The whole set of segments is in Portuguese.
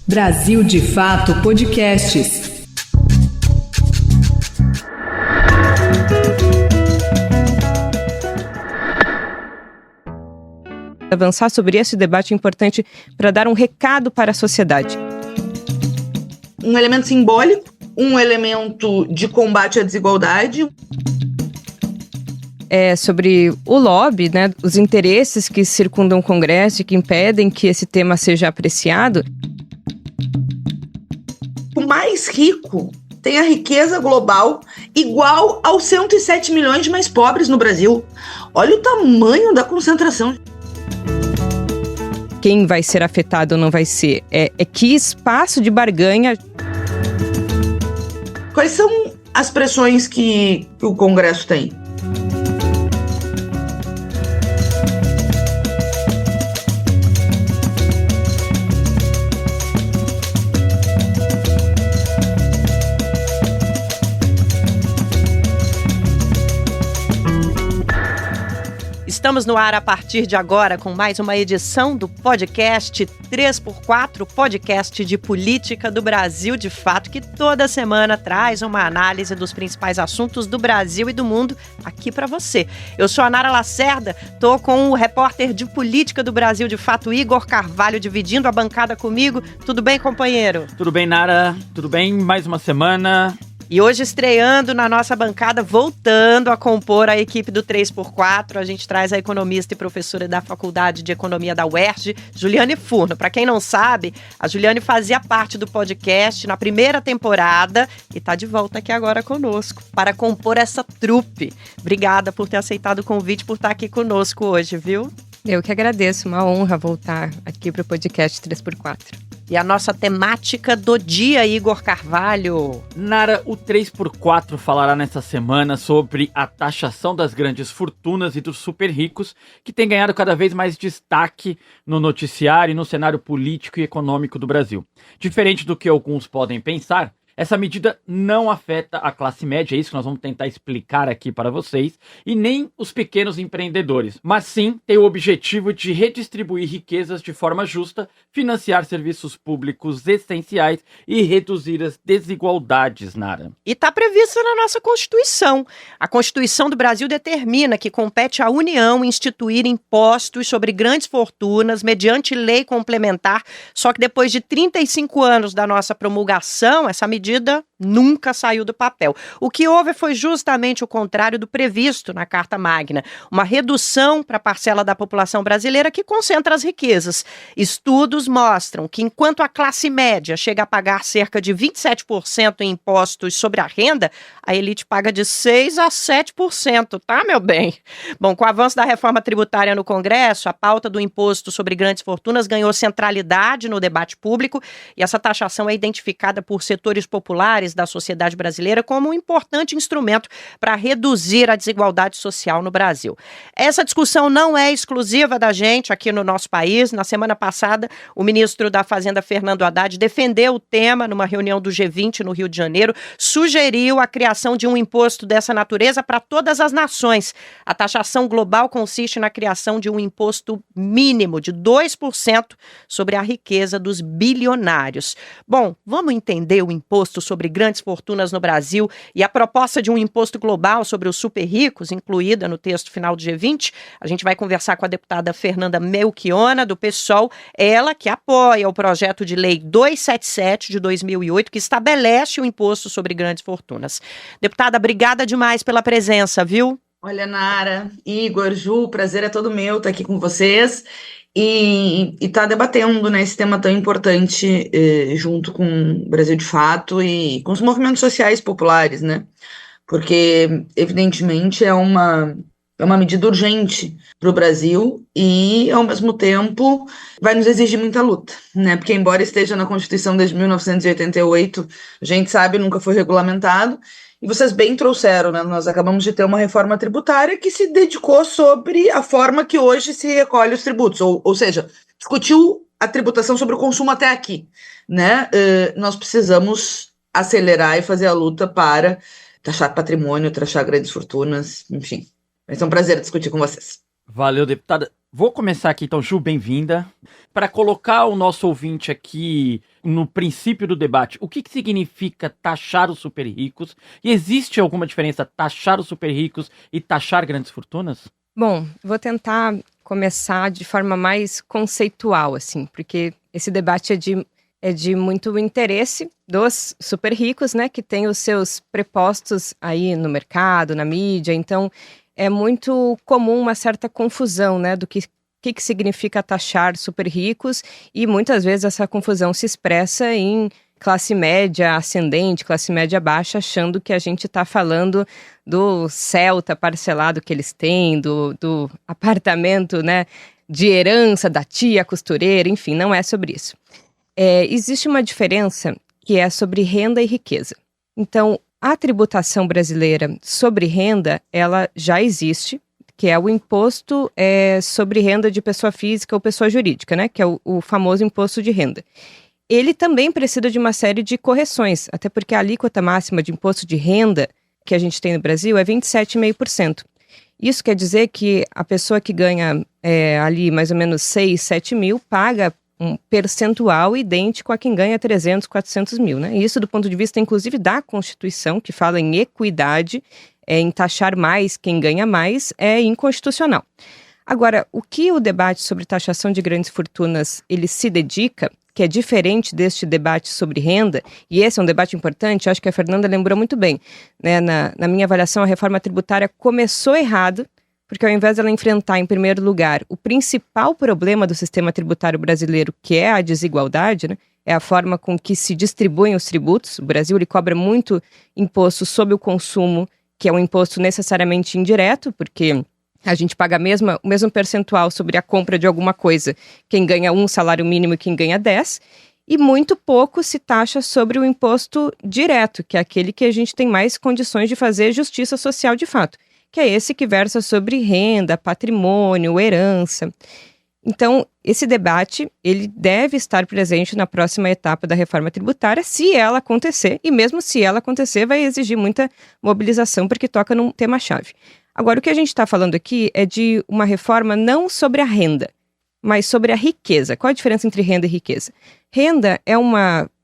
Brasil de Fato Podcasts. Avançar sobre esse debate é importante para dar um recado para a sociedade. Um elemento simbólico, um elemento de combate à desigualdade. Sobre o lobby, né, os interesses que circundam o Congresso e que impedem que esse tema seja apreciado. O mais rico tem a riqueza global igual aos 107 milhões de mais pobres no Brasil. Olha o tamanho da concentração. Quem vai ser afetado ou não vai ser? Que espaço de barganha. Quais são as pressões que o Congresso tem? Estamos no ar a partir de agora com mais uma edição do podcast 3x4, podcast de política do Brasil de Fato, que toda semana traz uma análise dos principais assuntos do Brasil e do mundo aqui para você. Eu sou a Nara Lacerda, tô com o repórter de política do Brasil de Fato, Igor Carvalho, dividindo a bancada comigo. Tudo bem, companheiro? Tudo bem, Nara? Tudo bem? Mais uma semana. E hoje estreando na nossa bancada, voltando a compor a equipe do 3x4, a gente traz a economista e professora da Faculdade de Economia da UERJ, Juliane Furno. Para quem não sabe, a Juliane fazia parte do podcast na primeira temporada e está de volta aqui agora conosco para compor essa trupe. Obrigada por ter aceitado o convite, por estar aqui conosco hoje, viu? Eu que agradeço, uma honra voltar aqui para o podcast 3x4. E a nossa temática do dia, Igor Carvalho. Nara, o 3x4 falará nessa semana sobre a taxação das grandes fortunas e dos super ricos, que tem ganhado cada vez mais destaque no noticiário e no cenário político e econômico do Brasil. Diferente do que alguns podem pensar, essa medida não afeta a classe média, é isso que nós vamos tentar explicar aqui para vocês, e nem os pequenos empreendedores, mas sim tem o objetivo de redistribuir riquezas de forma justa, financiar serviços públicos essenciais e reduzir as desigualdades, Nara. E está previsto na nossa Constituição. A Constituição do Brasil determina que compete à União instituir impostos sobre grandes fortunas mediante lei complementar, só que depois de 35 anos da nossa promulgação, essa medida nunca saiu do papel. O que houve foi justamente o contrário do previsto na Carta Magna, uma redução para a parcela da população brasileira que concentra as riquezas. Estudos mostram que enquanto a classe média chega a pagar cerca de 27% em impostos sobre a renda, a elite paga de 6% a 7%, tá, meu bem? Bom, com o avanço da reforma tributária no Congresso, a pauta do imposto sobre grandes fortunas ganhou centralidade no debate público e essa taxação é identificada por setores populares da sociedade brasileira como um importante instrumento para reduzir a desigualdade social no Brasil. Essa discussão não é exclusiva da gente aqui no nosso país. Na semana passada, o ministro da Fazenda, Fernando Haddad, defendeu o tema numa reunião do G20 no Rio de Janeiro, sugeriu a criação de um imposto dessa natureza para todas as nações. A taxação global consiste na criação de um imposto mínimo de 2% sobre a riqueza dos bilionários. Bom, vamos entender o imposto sobre grandes fortunas no Brasil e a proposta de um imposto global sobre os super ricos, incluída no texto final do G20. A gente vai conversar com a deputada Fernanda Melchiona, do PSOL, ela que apoia o projeto de lei 277 de 2008, que estabelece o imposto sobre grandes fortunas. Deputada, obrigada demais pela presença, viu? Olha, Nara, Igor, Ju, o prazer é todo meu estar aqui com vocês e estar debatendo, né, esse tema tão importante junto com o Brasil de Fato e com os movimentos sociais populares, né? Porque, evidentemente, é uma medida urgente para o Brasil e, ao mesmo tempo, vai nos exigir muita luta, né? Porque, embora esteja na Constituição desde 1988, a gente sabe, nunca foi regulamentado. E vocês bem trouxeram, né? Nós acabamos de ter uma reforma tributária que se dedicou sobre a forma que hoje se recolhe os tributos, ou seja, discutiu a tributação sobre o consumo até aqui, né? Nós precisamos acelerar e fazer a luta para taxar patrimônio, taxar grandes fortunas, enfim. Vai ser um prazer discutir com vocês. Valeu, deputada. Vou começar aqui, então, Ju, bem-vinda. Para colocar o nosso ouvinte aqui no princípio do debate, o que significa taxar os super ricos? E existe alguma diferença taxar os super ricos e taxar grandes fortunas? Bom, vou tentar começar de forma mais conceitual, assim, porque esse debate é de muito interesse dos super ricos, né, que têm os seus prepostos aí no mercado, na mídia, então é muito comum uma certa confusão, né, do que significa taxar super ricos, e muitas vezes essa confusão se expressa em classe média ascendente, classe média baixa, achando que a gente está falando do Celta parcelado que eles têm, do apartamento, né, de herança da tia costureira, enfim, não é sobre isso. Existe uma diferença que é sobre renda e riqueza. Então, a tributação brasileira sobre renda, ela já existe, que é o imposto sobre renda de pessoa física ou pessoa jurídica, né, que é o famoso imposto de renda. Ele também precisa de uma série de correções, até porque a alíquota máxima de imposto de renda que a gente tem no Brasil é 27,5%. Isso quer dizer que a pessoa que ganha ali mais ou menos 6, 7 mil paga um percentual idêntico a quem ganha 300, 400 mil, né? Isso do ponto de vista, inclusive, da Constituição, que fala em equidade, em taxar mais quem ganha mais, é inconstitucional. Agora, o que o debate sobre taxação de grandes fortunas ele se dedica, que é diferente deste debate sobre renda, e esse é um debate importante, acho que a Fernanda lembrou muito bem, né? Na minha avaliação, a reforma tributária começou errado, porque ao invés dela enfrentar, em primeiro lugar, o principal problema do sistema tributário brasileiro, que é a desigualdade, né? É a forma com que se distribuem os tributos. O Brasil ele cobra muito imposto sobre o consumo, que é um imposto necessariamente indireto, porque a gente paga o mesmo percentual sobre a compra de alguma coisa, quem ganha 1 salário mínimo e quem ganha 10, e muito pouco se taxa sobre o imposto direto, que é aquele que a gente tem mais condições de fazer justiça social de fato, que é esse que versa sobre renda, patrimônio, herança. Então, esse debate, ele deve estar presente na próxima etapa da reforma tributária, se ela acontecer, e mesmo se ela acontecer, vai exigir muita mobilização, porque toca num tema-chave. Agora, o que a gente está falando aqui é de uma reforma não sobre a renda, mas sobre a riqueza. Qual a diferença entre renda e riqueza? Renda é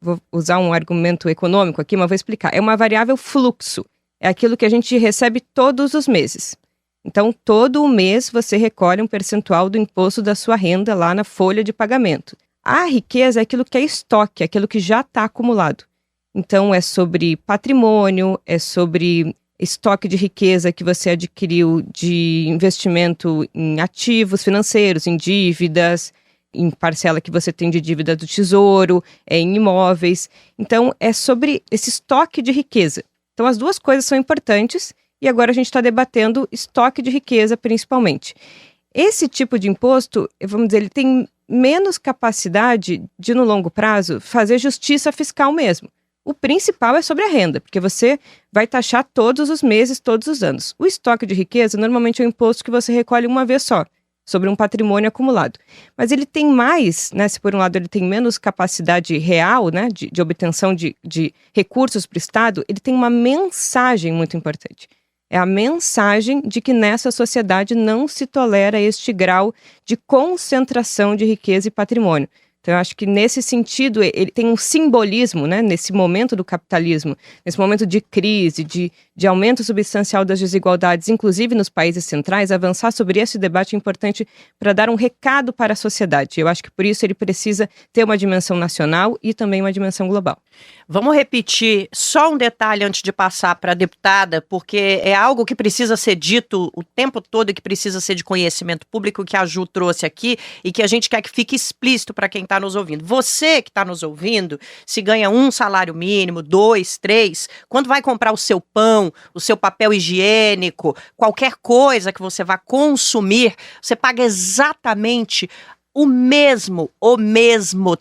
vou usar um argumento econômico aqui, mas vou explicar, é uma variável fluxo, é aquilo que a gente recebe todos os meses. Então, todo mês você recolhe um percentual do imposto da sua renda lá na folha de pagamento. A riqueza é aquilo que é estoque, aquilo que já está acumulado. Então, é sobre patrimônio, é sobre estoque de riqueza que você adquiriu de investimento em ativos financeiros, em dívidas, em parcela que você tem de dívida do tesouro, em imóveis. Então, é sobre esse estoque de riqueza. Então, as duas coisas são importantes e agora a gente está debatendo estoque de riqueza, principalmente. Esse tipo de imposto, vamos dizer, ele tem menos capacidade de, no longo prazo, fazer justiça fiscal mesmo. O principal é sobre a renda, porque você vai taxar todos os meses, todos os anos. O estoque de riqueza, normalmente é um imposto que você recolhe uma vez só, sobre um patrimônio acumulado. Mas ele tem mais, né, se por um lado ele tem menos capacidade real, né, de obtenção de recursos para o Estado, ele tem uma mensagem muito importante. É a mensagem de que nessa sociedade não se tolera este grau de concentração de riqueza e patrimônio. Então, eu acho que nesse sentido, ele tem um simbolismo, né, nesse momento do capitalismo, nesse momento de crise, de aumento substancial das desigualdades, inclusive nos países centrais. Avançar sobre esse debate é importante para dar um recado para a sociedade. Eu acho que por isso ele precisa ter uma dimensão nacional e também uma dimensão global. Vamos repetir só um detalhe antes de passar para a deputada, porque é algo que precisa ser dito o tempo todo e que precisa ser de conhecimento público, que a Ju trouxe aqui e que a gente quer que fique explícito para quem está nos ouvindo. Você que está nos ouvindo, se ganha 1 salário mínimo, 2, 3, quando vai comprar o seu pão, o seu papel higiênico, qualquer coisa que você vá consumir, você paga exatamente o mesmo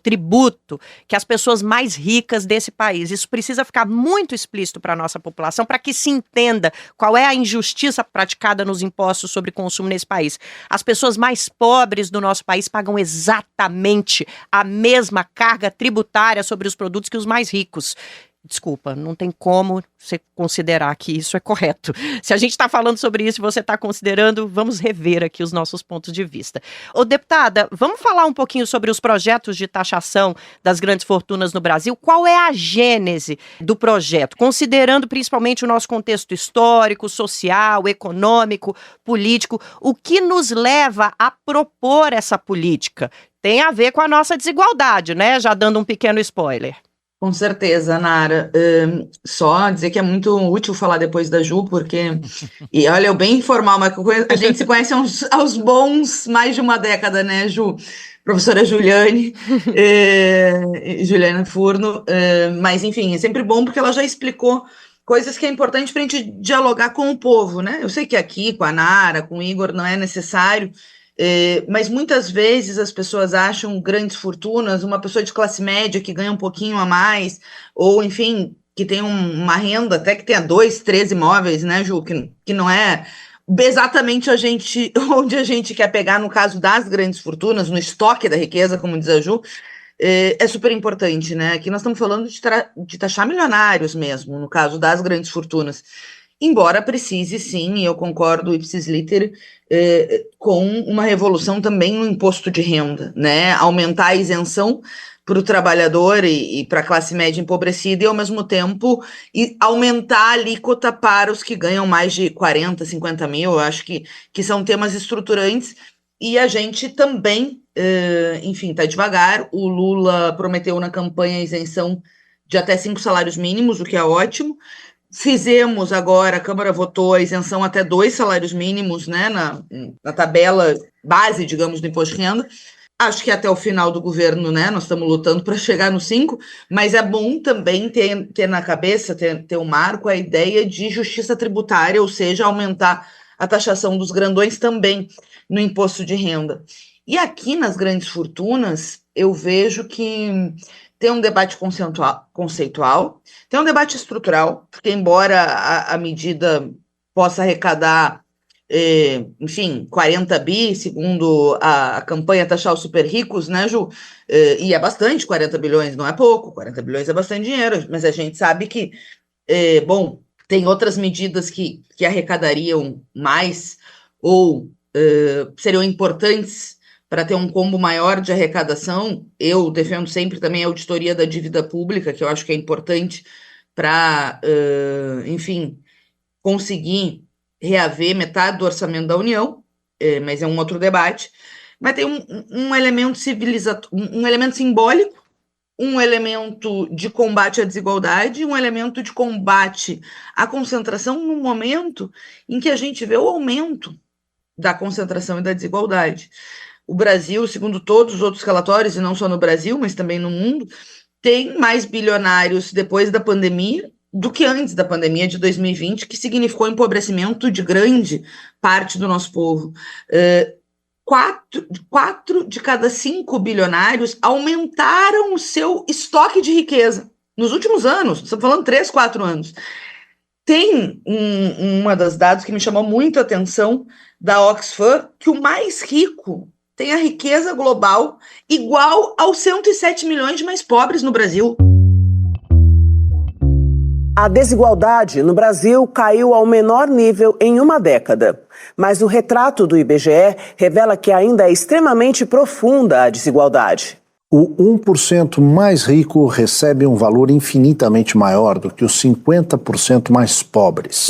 tributo que as pessoas mais ricas desse país. Isso precisa ficar muito explícito para a nossa população, para que se entenda qual é a injustiça praticada nos impostos sobre consumo nesse país. As pessoas mais pobres do nosso país pagam exatamente a mesma carga tributária sobre os produtos que os mais ricos. Desculpa, não tem como você considerar que isso é correto. Se a gente está falando sobre isso e você está considerando, vamos rever aqui os nossos pontos de vista. Ô, deputada, vamos falar um pouquinho sobre os projetos de taxação das grandes fortunas no Brasil? Qual é a gênese do projeto, considerando principalmente o nosso contexto histórico, social, econômico, político? O que nos leva a propor essa política? Tem a ver com a nossa desigualdade, né? Já dando um pequeno spoiler. Com certeza, Nara. Só dizer que é muito útil falar depois da Ju, porque, e olha, eu bem informal, mas a gente se conhece aos bons mais de uma década, né, Ju? Professora Juliane, Juliana Furno, mas enfim, é sempre bom porque ela já explicou coisas que é importante para a gente dialogar com o povo, né? Eu sei que aqui, com a Nara, com o Igor, não é necessário, mas muitas vezes as pessoas acham grandes fortunas, uma pessoa de classe média que ganha um pouquinho a mais, ou enfim, que tem uma renda, até que tenha 2, 3 imóveis, né, Ju, que não é exatamente onde a gente quer pegar no caso das grandes fortunas, no estoque da riqueza, como diz a Ju, é super importante, né? Aqui nós estamos falando de taxar milionários mesmo, no caso das grandes fortunas. Embora precise, sim, e eu concordo, ipsis liter, com uma revolução também no imposto de renda, né? Aumentar a isenção para o trabalhador e para a classe média empobrecida e, ao mesmo tempo, aumentar a alíquota para os que ganham mais de 40, 50 mil. Eu acho que são temas estruturantes e a gente também, enfim, está devagar. O Lula prometeu na campanha a isenção de até 5 salários mínimos, o que é ótimo. Fizemos agora, a Câmara votou a isenção até 2 salários mínimos, né, na tabela base, digamos, do imposto de renda. Acho que até o final do governo, né, nós estamos lutando para chegar no 5, mas é bom também ter na cabeça, ter um marco, a ideia de justiça tributária, ou seja, aumentar a taxação dos grandões também no imposto de renda. E aqui nas grandes fortunas, eu vejo que tem um debate conceitual, tem um debate estrutural, porque embora a medida possa arrecadar, enfim, 40 bi, segundo a campanha taxar os super ricos, né, Ju? E é bastante, 40 bilhões não é pouco, 40 bilhões é bastante dinheiro, mas a gente sabe que, bom, tem outras medidas que arrecadariam mais ou seriam importantes para ter um combo maior de arrecadação. Eu defendo sempre também a auditoria da dívida pública, que eu acho que é importante para, enfim, conseguir reaver metade do orçamento da União, mas é um outro debate. Mas tem um elemento um elemento simbólico, um elemento de combate à desigualdade, um elemento de combate à concentração no momento em que a gente vê o aumento da concentração e da desigualdade. O Brasil, segundo todos os outros relatórios, e não só no Brasil, mas também no mundo, tem mais bilionários depois da pandemia do que antes da pandemia de 2020, que significou empobrecimento de grande parte do nosso povo. 4 de cada 5 bilionários aumentaram o seu estoque de riqueza nos últimos anos, estamos falando 3, 4 anos. Tem uma das dados que me chamou muito a atenção da Oxfam, que o mais rico tem a riqueza global igual aos 107 milhões de mais pobres no Brasil. A desigualdade no Brasil caiu ao menor nível em uma década. Mas o retrato do IBGE revela que ainda é extremamente profunda a desigualdade. O 1% mais rico recebe um valor infinitamente maior do que os 50% mais pobres.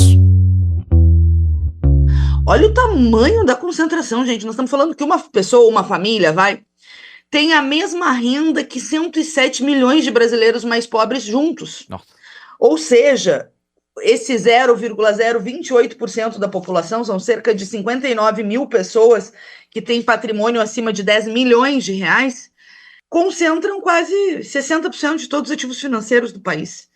Olha o tamanho da concentração, gente. Nós estamos falando que uma pessoa, uma família, tem a mesma renda que 107 milhões de brasileiros mais pobres juntos. Nossa. Ou seja, esse 0,028% da população, são cerca de 59 mil pessoas que têm patrimônio acima de 10 milhões de reais, concentram quase 60% de todos os ativos financeiros do país.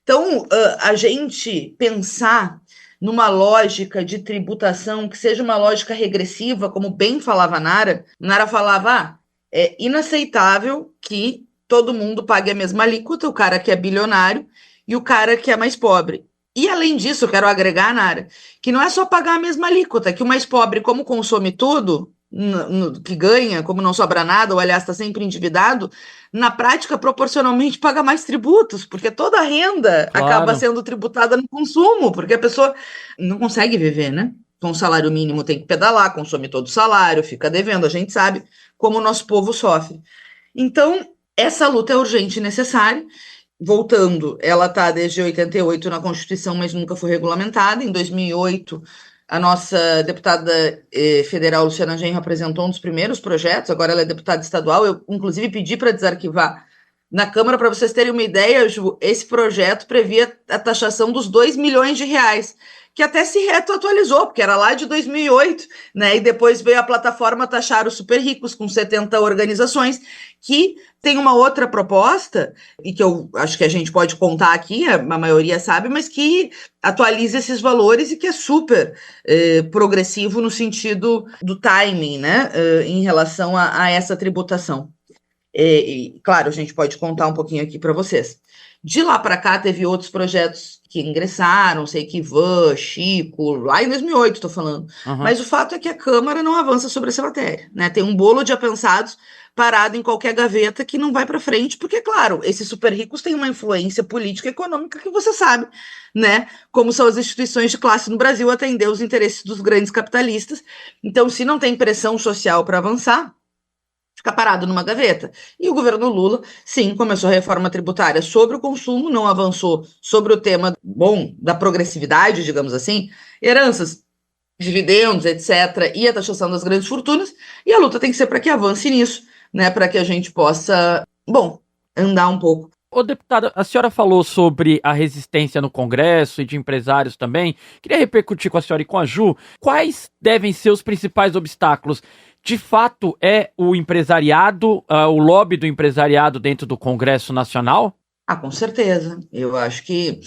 Então, a gente pensar numa lógica de tributação que seja uma lógica regressiva, como bem falava a Nara falava, é inaceitável que todo mundo pague a mesma alíquota, o cara que é bilionário e o cara que é mais pobre. E, além disso, eu quero agregar, Nara, que não é só pagar a mesma alíquota, que o mais pobre, como consome tudo, que ganha, como não sobra nada, ou aliás está sempre endividado, na prática proporcionalmente paga mais tributos, porque toda a renda acaba sendo tributada no consumo, porque a pessoa não consegue viver, né? Com o salário mínimo tem que pedalar, consome todo o salário, fica devendo, a gente sabe como o nosso povo sofre. Então, essa luta é urgente e necessária. Voltando, ela está desde 88 na Constituição, mas nunca foi regulamentada. Em 2008, a nossa deputada federal, Luciana Genro, apresentou um dos primeiros projetos, agora ela é deputada estadual. Eu, inclusive, pedi para desarquivar na Câmara, para vocês terem uma ideia, Ju, esse projeto previa a taxação dos 2 milhões de reais, que até se retroatualizou, porque era lá de 2008, né? E depois veio a plataforma Taxar os Super Ricos, com 70 organizações, que tem uma outra proposta, e que eu acho que a gente pode contar aqui, a maioria sabe, mas que atualiza esses valores e que é super progressivo no sentido do timing, né? Em relação a essa tributação. Claro, a gente pode contar um pouquinho aqui para vocês. De lá para cá, teve outros projetos que ingressaram, sei que Ivan, Chico, lá em 2008, estou falando. Mas o fato é que a Câmara não avança sobre essa matéria, né? Tem um bolo de apensados parado em qualquer gaveta que não vai para frente, porque, claro, esses super ricos têm uma influência política e econômica que você sabe, né? Como são as instituições de classe no Brasil atender os interesses dos grandes capitalistas. Então, se não tem pressão social para avançar, fica parado numa gaveta. E o governo Lula, sim, começou a reforma tributária sobre o consumo, não avançou sobre o tema, da progressividade, digamos assim, heranças, dividendos, etc., e a taxação das grandes fortunas, e a luta tem que ser para que avance nisso, né, para que a gente possa, andar um pouco. Ô, deputada, a senhora falou sobre a resistência no Congresso e de empresários também. Queria repercutir com a senhora e com a Ju, quais devem ser os principais obstáculos? De fato, é o empresariado, o lobby do empresariado dentro do Congresso Nacional? Com certeza. Eu acho que...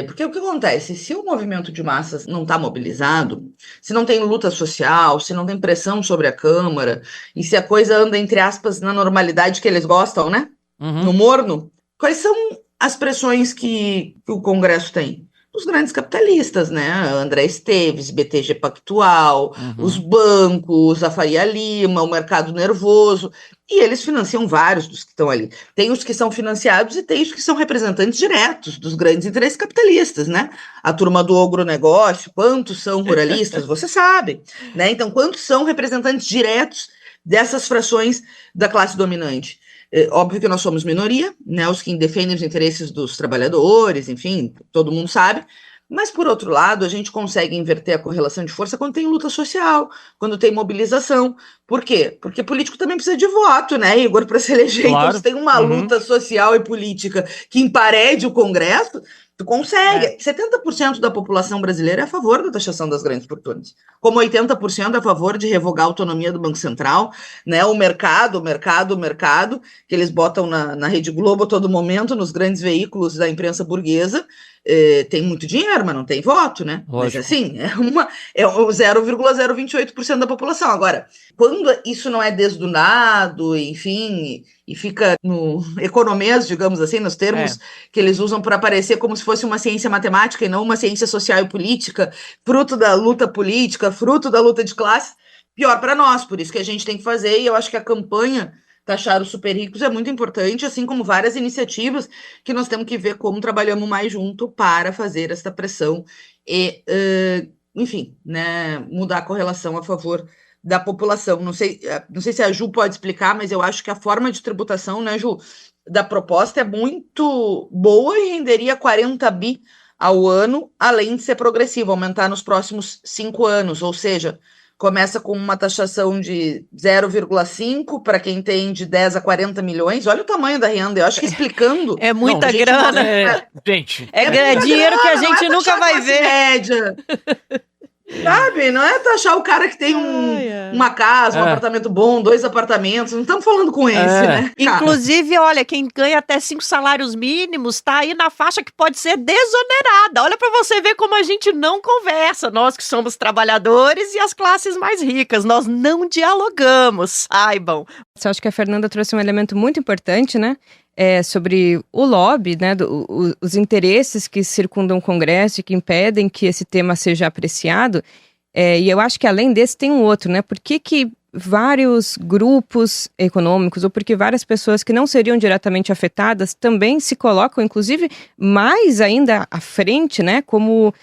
porque o que acontece? Se o movimento de massas não está mobilizado, se não tem luta social, se não tem pressão sobre a Câmara, e se a coisa anda, entre aspas, na normalidade que eles gostam, né? No morno, quais são as pressões que o Congresso tem? Os grandes capitalistas, né? André Esteves, BTG Pactual, os bancos, a Faria Lima, o mercado nervoso, e eles financiam vários dos que estão ali. Tem os que são financiados e tem os que são representantes diretos dos grandes interesses capitalistas, né? A turma do agronegócio, quantos são ruralistas, você sabe, né? Então, quantos são representantes diretos dessas frações da classe dominante? Óbvio que nós somos minoria, né, os que defendem os interesses dos trabalhadores, enfim, todo mundo sabe, mas, por outro lado, a gente consegue inverter a correlação de força quando tem luta social, quando tem mobilização. Por quê? Porque político também precisa de voto, né, Igor, para se eleger. Claro. Então, se tem uma luta social e política que emparede o Congresso, tu consegue. 70% da população brasileira é a favor da taxação das grandes fortunas, como 80% é a favor de revogar a autonomia do Banco Central, né? O mercado, que eles botam na Rede Globo a todo momento, nos grandes veículos da imprensa burguesa, tem muito dinheiro, mas não tem voto, né? Lógico. Mas assim, é o 0,028% da população. Agora, quando isso não é desdunado, enfim, e fica no economês, digamos assim, nos termos que eles usam para aparecer como se fosse uma ciência matemática e não uma ciência social e política, fruto da luta política, fruto da luta de classe, pior para nós. Por isso que a gente tem que fazer, e eu acho que a campanha Taxar os Super Ricos é muito importante, assim como várias iniciativas que nós temos que ver como trabalhamos mais junto para fazer essa pressão e, enfim, né, mudar a correlação a favor da população. Não sei se a Ju pode explicar, mas eu acho que a forma de tributação, né, Ju, da proposta é muito boa e renderia 40 bi ao ano, além de ser progressivo, aumentar nos próximos 5 anos, ou seja, começa com uma taxação de 0,5 para quem tem de 10 a 40 milhões. Olha o tamanho da renda. Eu acho que explicando... É muita grana. Gente... É dinheiro que a gente nunca vai ver. Média. Sabe? Não é taxar o cara que tem uma casa, um apartamento bom, 2 apartamentos. Não estamos falando com esse, né? Inclusive, olha, quem ganha até 5 salários mínimos tá aí na faixa que pode ser desonerada. Olha para você ver como a gente não conversa. Nós que somos trabalhadores e as classes mais ricas. Nós não dialogamos, saibam. Eu acho que a Fernanda trouxe um elemento muito importante, né? Sobre o lobby, né, os interesses que circundam o Congresso e que impedem que esse tema seja apreciado. E eu acho que além desse tem um outro, né? Por que vários grupos econômicos ou porque várias pessoas que não seriam diretamente afetadas também se colocam, inclusive, mais ainda à frente, né, como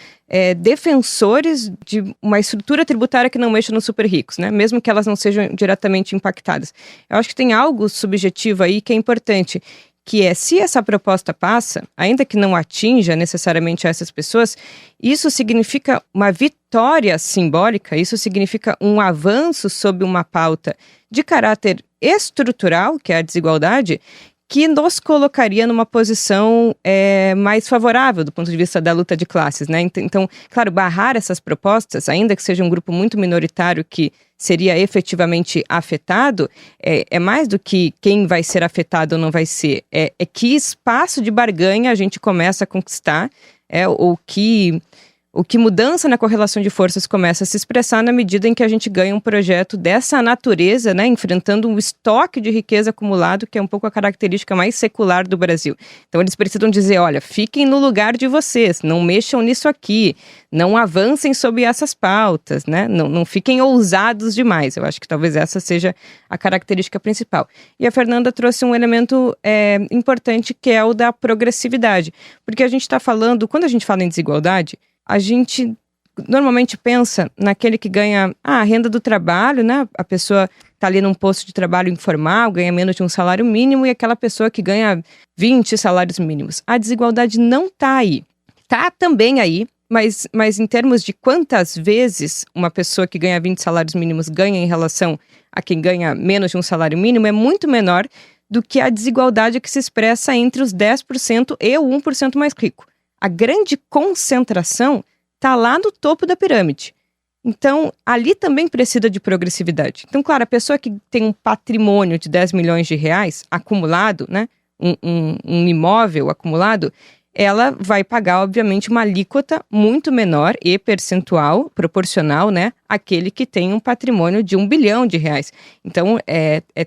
defensores de uma estrutura tributária que não mexa nos super ricos, né, mesmo que elas não sejam diretamente impactadas. Eu acho que tem algo subjetivo aí que é importante, que é, se essa proposta passa, ainda que não atinja necessariamente essas pessoas, isso significa uma vitória simbólica, isso significa um avanço sob uma pauta de caráter estrutural, que é a desigualdade, que nos colocaria numa posição mais favorável do ponto de vista da luta de classes, né? Então, claro, barrar essas propostas, ainda que seja um grupo muito minoritário que seria efetivamente afetado, é mais do que quem vai ser afetado ou não vai ser. É que espaço de barganha a gente começa a conquistar, ou que mudança na correlação de forças começa a se expressar na medida em que a gente ganha um projeto dessa natureza, né, enfrentando um estoque de riqueza acumulado, que é um pouco a característica mais secular do Brasil. Então eles precisam dizer, olha, fiquem no lugar de vocês, não mexam nisso aqui, não avancem sobre essas pautas, né, não fiquem ousados demais. Eu acho que talvez essa seja a característica principal. E a Fernanda trouxe um elemento importante, que é o da progressividade, porque a gente está falando, quando a gente fala em desigualdade, a gente normalmente pensa naquele que ganha a renda do trabalho, né? A pessoa está ali num posto de trabalho informal, ganha menos de um salário mínimo, e aquela pessoa que ganha 20 salários mínimos. A desigualdade não está aí. Está também aí, mas em termos de quantas vezes uma pessoa que ganha 20 salários mínimos ganha em relação a quem ganha menos de um salário mínimo, é muito menor do que a desigualdade que se expressa entre os 10% e o 1% mais rico. A grande concentração está lá no topo da pirâmide. Então, ali também precisa de progressividade. Então, claro, a pessoa que tem um patrimônio de 10 milhões de reais acumulado, né, um imóvel acumulado, ela vai pagar, obviamente, uma alíquota muito menor e percentual, proporcional, né, àquele que tem um patrimônio de 1 bilhão de reais. Então,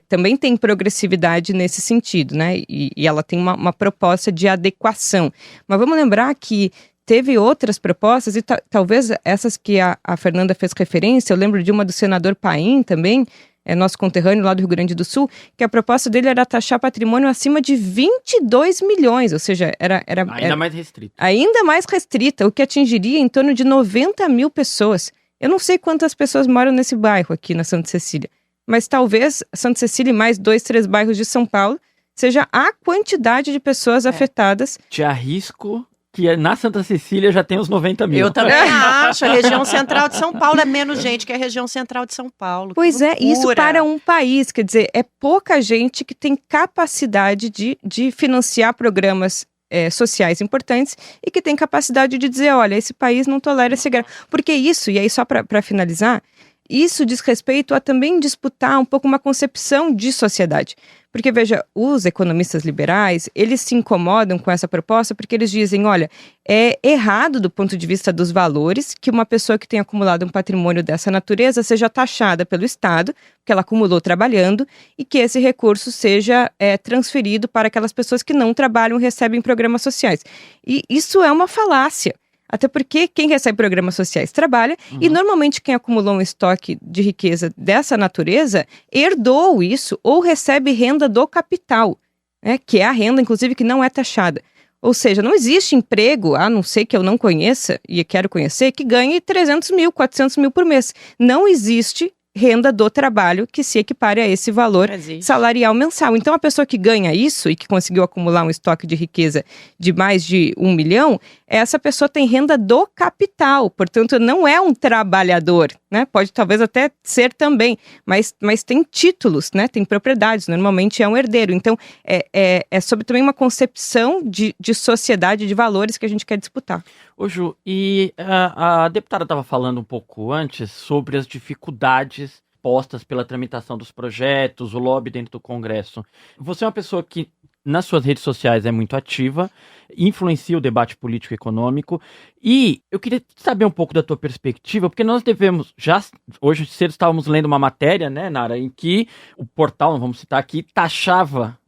também tem progressividade nesse sentido, né, e ela tem uma proposta de adequação. Mas vamos lembrar que teve outras propostas, e talvez essas que a Fernanda fez referência, eu lembro de uma do senador Paim também, nosso conterrâneo lá do Rio Grande do Sul, que a proposta dele era taxar patrimônio acima de 22 milhões, ou seja, era mais restrita. Ainda mais restrita, o que atingiria em torno de 90 mil pessoas. Eu não sei quantas pessoas moram nesse bairro aqui na Santa Cecília, mas talvez Santa Cecília e mais 2, 3 bairros de São Paulo seja a quantidade de pessoas afetadas. Te arrisco que na Santa Cecília já tem os 90 mil. Eu também acho. A região central de São Paulo é menos gente que a região central de São Paulo. Pois é, isso para um país, quer dizer, é pouca gente que tem capacidade de financiar programas sociais importantes e que tem capacidade de dizer, olha, esse país não tolera esse grau. Porque isso, e aí só para finalizar, isso diz respeito a também disputar um pouco uma concepção de sociedade. Porque, veja, os economistas liberais, eles se incomodam com essa proposta porque eles dizem, olha, é errado do ponto de vista dos valores que uma pessoa que tem acumulado um patrimônio dessa natureza seja taxada pelo Estado, que ela acumulou trabalhando, e que esse recurso seja transferido para aquelas pessoas que não trabalham e recebem programas sociais. E isso é uma falácia. Até porque quem recebe programas sociais trabalha, e normalmente quem acumulou um estoque de riqueza dessa natureza herdou isso ou recebe renda do capital, né, que é a renda, inclusive, que não é taxada. Ou seja, não existe emprego, a não ser que eu não conheça e quero conhecer, que ganhe 300 mil, 400 mil por mês. Não existe renda do trabalho que se equipare a esse valor salarial mensal. Então, a pessoa que ganha isso e que conseguiu acumular um estoque de riqueza de mais de 1 milhão, essa pessoa tem renda do capital, portanto, não é um trabalhador, né? Pode talvez até ser também, mas tem títulos, né? Tem propriedades, normalmente é um herdeiro. Então, é sobre também uma concepção de sociedade, de valores que a gente quer disputar. Ô Ju, e a deputada estava falando um pouco antes sobre as dificuldades postas pela tramitação dos projetos, o lobby dentro do Congresso. Você é uma pessoa que nas suas redes sociais é muito ativa, influencia o debate político e econômico, e eu queria saber um pouco da tua perspectiva, porque nós devemos, já hoje cedo estávamos lendo uma matéria, né, Nara, em que o portal, não vamos citar aqui,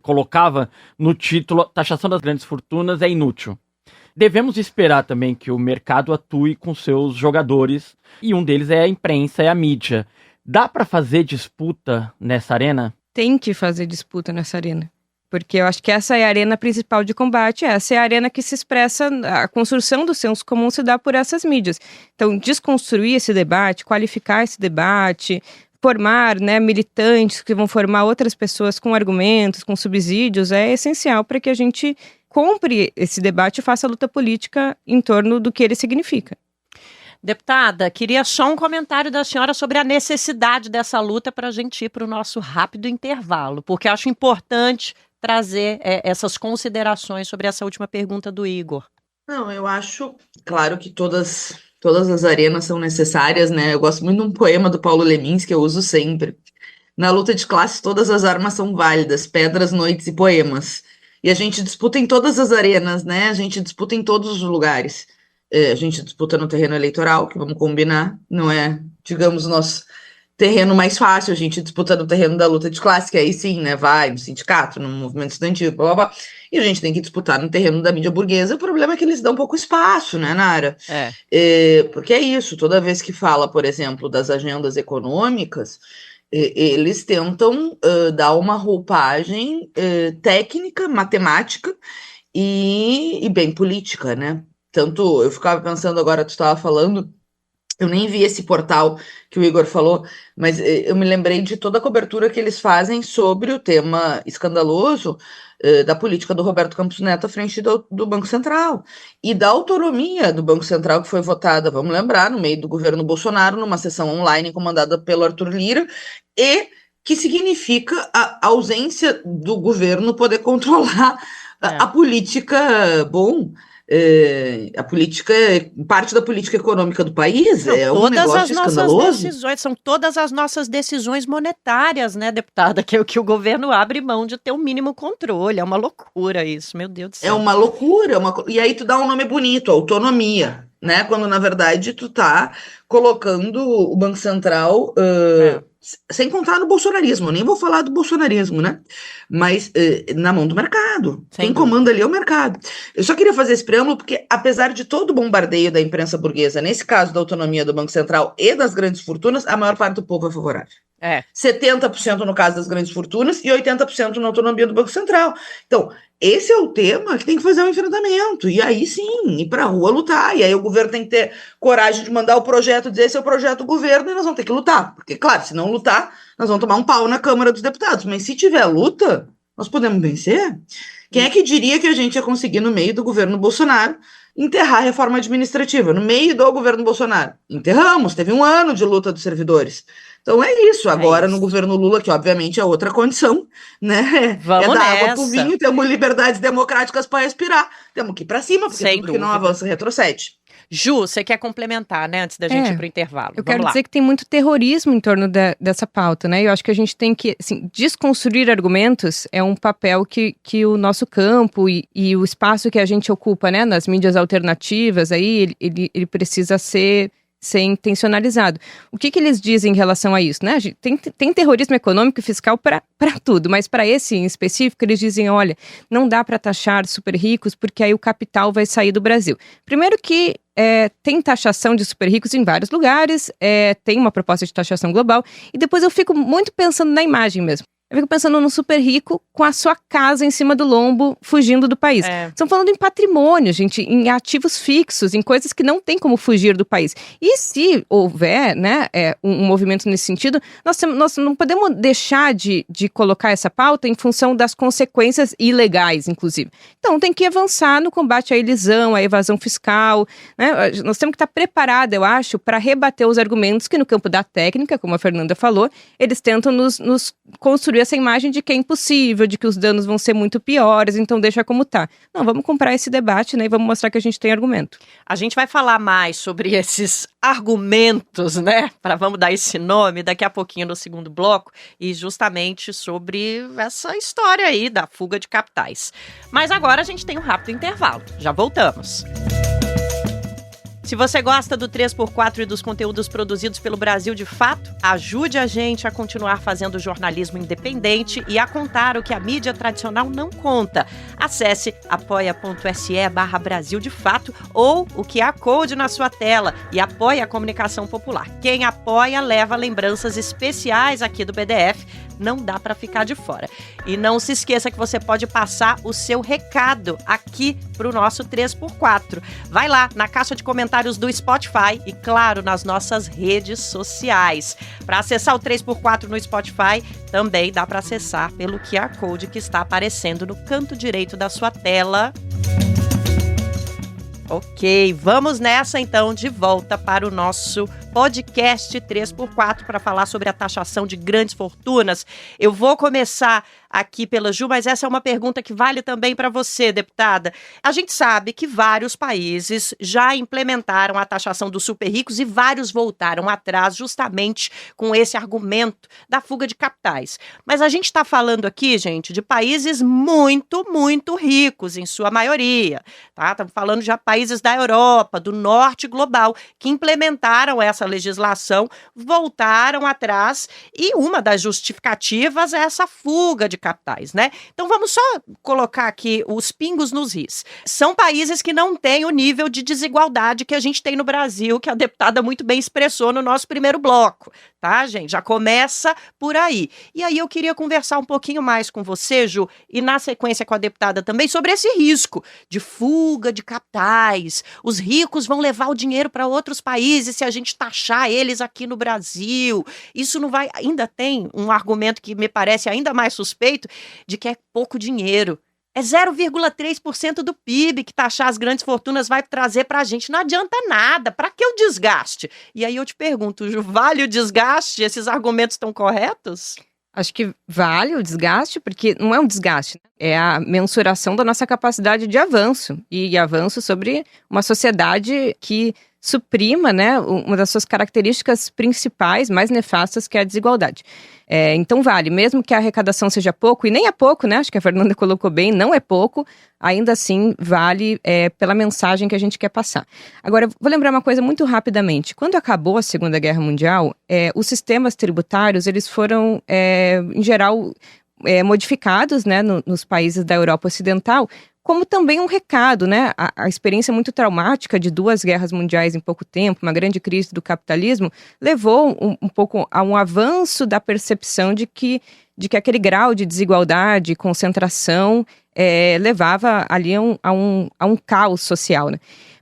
colocava no título, taxação das grandes fortunas é inútil. Devemos esperar também que o mercado atue com seus jogadores, e um deles é a imprensa, é a mídia. Dá para fazer disputa nessa arena? Tem que fazer disputa nessa arena. Porque eu acho que essa é a arena principal de combate, essa é a arena que se expressa, a construção do senso comum se dá por essas mídias. Então, desconstruir esse debate, qualificar esse debate, formar, né, militantes que vão formar outras pessoas com argumentos, com subsídios, é essencial para que a gente compre esse debate e faça a luta política em torno do que ele significa. Deputada, queria só um comentário da senhora sobre a necessidade dessa luta para a gente ir para o nosso rápido intervalo, porque acho importante trazer essas considerações sobre essa última pergunta do Igor. Não, eu acho, claro que todas as arenas são necessárias, né? Eu gosto muito de um poema do Paulo Lemins que eu uso sempre. Na luta de classes, todas as armas são válidas, pedras, noites e poemas. E a gente disputa em todas as arenas, né? A gente disputa em todos os lugares. A gente disputa no terreno eleitoral, que vamos combinar, não é, digamos, o nosso terreno mais fácil, a gente disputa no terreno da luta de classe, que aí sim, né, vai no sindicato, no movimento estudantil, blá, blá, blá, e a gente tem que disputar no terreno da mídia burguesa. O problema é que eles dão pouco espaço, né, Nara? Porque é isso, toda vez que fala, por exemplo, das agendas econômicas, eles tentam dar uma roupagem técnica, matemática e bem política, né? Tanto, eu ficava pensando agora, tu estava falando, eu nem vi esse portal que o Igor falou, mas eu me lembrei de toda a cobertura que eles fazem sobre o tema escandaloso da política do Roberto Campos Neto à frente do Banco Central e da autonomia do Banco Central que foi votada, vamos lembrar, no meio do governo Bolsonaro, numa sessão online comandada pelo Arthur Lira, e que significa a ausência do governo poder controlar a política, a política, parte da política econômica do país. É um negócio escandaloso. São todas as nossas decisões monetárias, né, deputada, que é o que o governo abre mão de ter o mínimo controle. É uma loucura isso, meu Deus do céu. É uma loucura, e aí tu dá um nome bonito, autonomia, né, quando na verdade tu tá colocando o Banco Central, sem contar no bolsonarismo, eu nem vou falar do bolsonarismo, né, mas na mão do mercado. Quem comanda ali é o mercado. Eu só queria fazer esse preâmbulo porque, apesar de todo o bombardeio da imprensa burguesa, nesse caso da autonomia do Banco Central e das grandes fortunas, a maior parte do povo é favorável. 70% no caso das grandes fortunas e 80% na autonomia do Banco Central. Então, esse é o tema que tem que fazer um enfrentamento. E aí sim, ir pra rua lutar. E aí o governo tem que ter coragem de mandar o projeto, dizer esse é o projeto do governo, e nós vamos ter que lutar. Porque, claro, se não lutar, nós vamos tomar um pau na Câmara dos Deputados. Mas se tiver luta, nós podemos vencer. Quem é que diria que a gente ia conseguir, no meio do governo Bolsonaro, enterrar a reforma administrativa? No meio do governo Bolsonaro. Enterramos, teve 1 ano de luta dos servidores. Então é isso. Agora, no governo Lula, que obviamente é outra condição, né? Vamos da nessa. água pro vinho, temos liberdades democráticas para respirar. Temos que ir para cima, porque tudo que não avança retrocede. Ju, você quer complementar, né, antes da gente ir para o intervalo? Eu quero dizer que tem muito terrorismo em torno dessa pauta, né? Eu acho que a gente tem que, assim, desconstruir argumentos é um papel que o nosso campo e o espaço que a gente ocupa, né, nas mídias alternativas, aí ele precisa ser intencionalizado. O que eles dizem em relação a isso, né? Tem terrorismo econômico e fiscal para tudo, mas para esse em específico eles dizem, olha, não dá para taxar super ricos porque aí o capital vai sair do Brasil. Primeiro que tem taxação de super ricos em vários lugares, tem uma proposta de taxação global, e depois eu fico muito pensando na imagem mesmo. Eu fico pensando num super rico com a sua casa em cima do lombo, fugindo do país. Estão falando em patrimônio, gente, em ativos fixos, em coisas que não tem como fugir do país. E se houver, né, um movimento nesse sentido, nós não podemos deixar de colocar essa pauta em função das consequências ilegais, inclusive. Então, tem que avançar no combate à elisão, à evasão fiscal, né? Nós temos que estar preparados, eu acho, para rebater os argumentos que no campo da técnica, como a Fernanda falou, eles tentam nos construir essa imagem de que é impossível, de que os danos vão ser muito piores, então deixa como tá. Não, vamos comprar esse debate, né, e vamos mostrar que a gente tem argumento. A gente vai falar mais sobre esses argumentos, né, vamos dar esse nome daqui a pouquinho no segundo bloco, e justamente sobre essa história aí da fuga de capitais. Mas agora a gente tem um rápido intervalo. Já voltamos. Se você gosta do 3x4 e dos conteúdos produzidos pelo Brasil de Fato, ajude a gente a continuar fazendo jornalismo independente e a contar o que a mídia tradicional não conta. Acesse apoia.se/Brasil de Fato ou o QR Code na sua tela e apoie a comunicação popular. Quem apoia leva lembranças especiais aqui do BDF. Não dá para ficar de fora. E não se esqueça que você pode passar o seu recado aqui para o nosso 3x4. Vai lá na caixa de comentários do Spotify e, claro, nas nossas redes sociais. Para acessar o 3x4 no Spotify, também dá para acessar pelo QR Code que está aparecendo no canto direito da sua tela. Ok, vamos nessa então, de volta para o nosso podcast 3x4 para falar sobre a taxação de grandes fortunas. Eu vou começar aqui pela Ju, mas essa é uma pergunta que vale também para você, deputada. A gente sabe que vários países já implementaram a taxação dos super ricos e vários voltaram atrás justamente com esse argumento da fuga de capitais. Mas a gente está falando aqui, gente, de países muito, muito ricos, em sua maioria. Tá? Estamos falando de países da Europa, do norte global, que implementaram essa legislação, voltaram atrás e uma das justificativas é essa fuga de capitais, né? Então vamos só colocar aqui os pingos nos is. São países que não têm o nível de desigualdade que a gente tem no Brasil, que a deputada muito bem expressou no nosso primeiro bloco, tá, gente? Já começa por aí. E aí eu queria conversar um pouquinho mais com você, Ju, e na sequência com a deputada também, sobre esse risco de fuga de capitais. Os ricos vão levar o dinheiro para outros países se a gente taxar eles aqui no Brasil. Isso não vai... Ainda tem um argumento que me parece ainda mais suspeito, de que é pouco dinheiro. É 0,3% do PIB que taxar as grandes fortunas vai trazer pra gente. Não adianta nada. Pra que o desgaste? E aí eu te pergunto, Ju, vale o desgaste? Esses argumentos estão corretos? Acho que vale o desgaste, porque não é um desgaste, né? É a mensuração da nossa capacidade de avanço. E avanço sobre uma sociedade que suprima, né, uma das suas características principais, mais nefastas, que é a desigualdade. Então vale, mesmo que a arrecadação seja pouco, e nem é pouco, né, acho que a Fernanda colocou bem, não é pouco, ainda assim vale pela mensagem que a gente quer passar. Agora, vou lembrar uma coisa muito rapidamente. Quando acabou a Segunda Guerra Mundial, os sistemas tributários, eles foram, em geral, modificados, né, nos países da Europa Ocidental, como também um recado, né? A experiência muito traumática de 2 guerras mundiais em pouco tempo, uma grande crise do capitalismo, levou um pouco a um avanço da percepção de que aquele grau de desigualdade, concentração, levava ali a um caos social, né?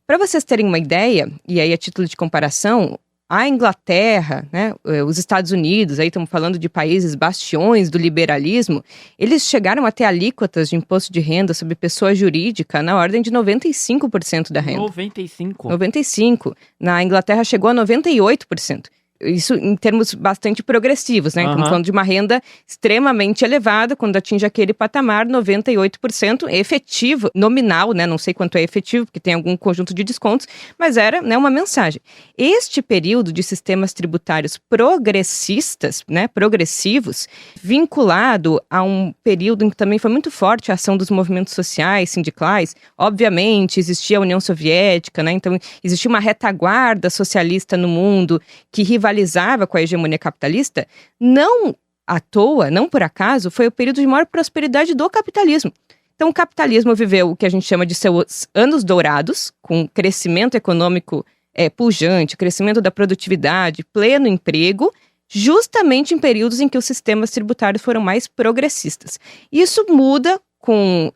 Para vocês terem uma ideia, e aí a título de comparação, a Inglaterra, né, os Estados Unidos, aí estamos falando de países bastiões do liberalismo, eles chegaram a ter alíquotas de imposto de renda sobre pessoa jurídica na ordem de 95% da renda. 95%. Na Inglaterra chegou a 98%. Isso em termos bastante progressivos, né? Estamos falando de uma renda extremamente elevada, quando atinge aquele patamar, 98% efetivo, nominal, né? Não sei quanto é efetivo, porque tem algum conjunto de descontos, mas era, né, uma mensagem. Este período de sistemas tributários progressistas, né, progressivos, vinculado a um período em que também foi muito forte a ação dos movimentos sociais, sindicais, obviamente existia a União Soviética, né? Então existia uma retaguarda socialista no mundo que rivalizava com a hegemonia capitalista, não à toa, não por acaso, foi o período de maior prosperidade do capitalismo. Então o capitalismo viveu o que a gente chama de seus anos dourados, com crescimento econômico pujante, crescimento da produtividade, pleno emprego, justamente em períodos em que os sistemas tributários foram mais progressistas. Isso muda com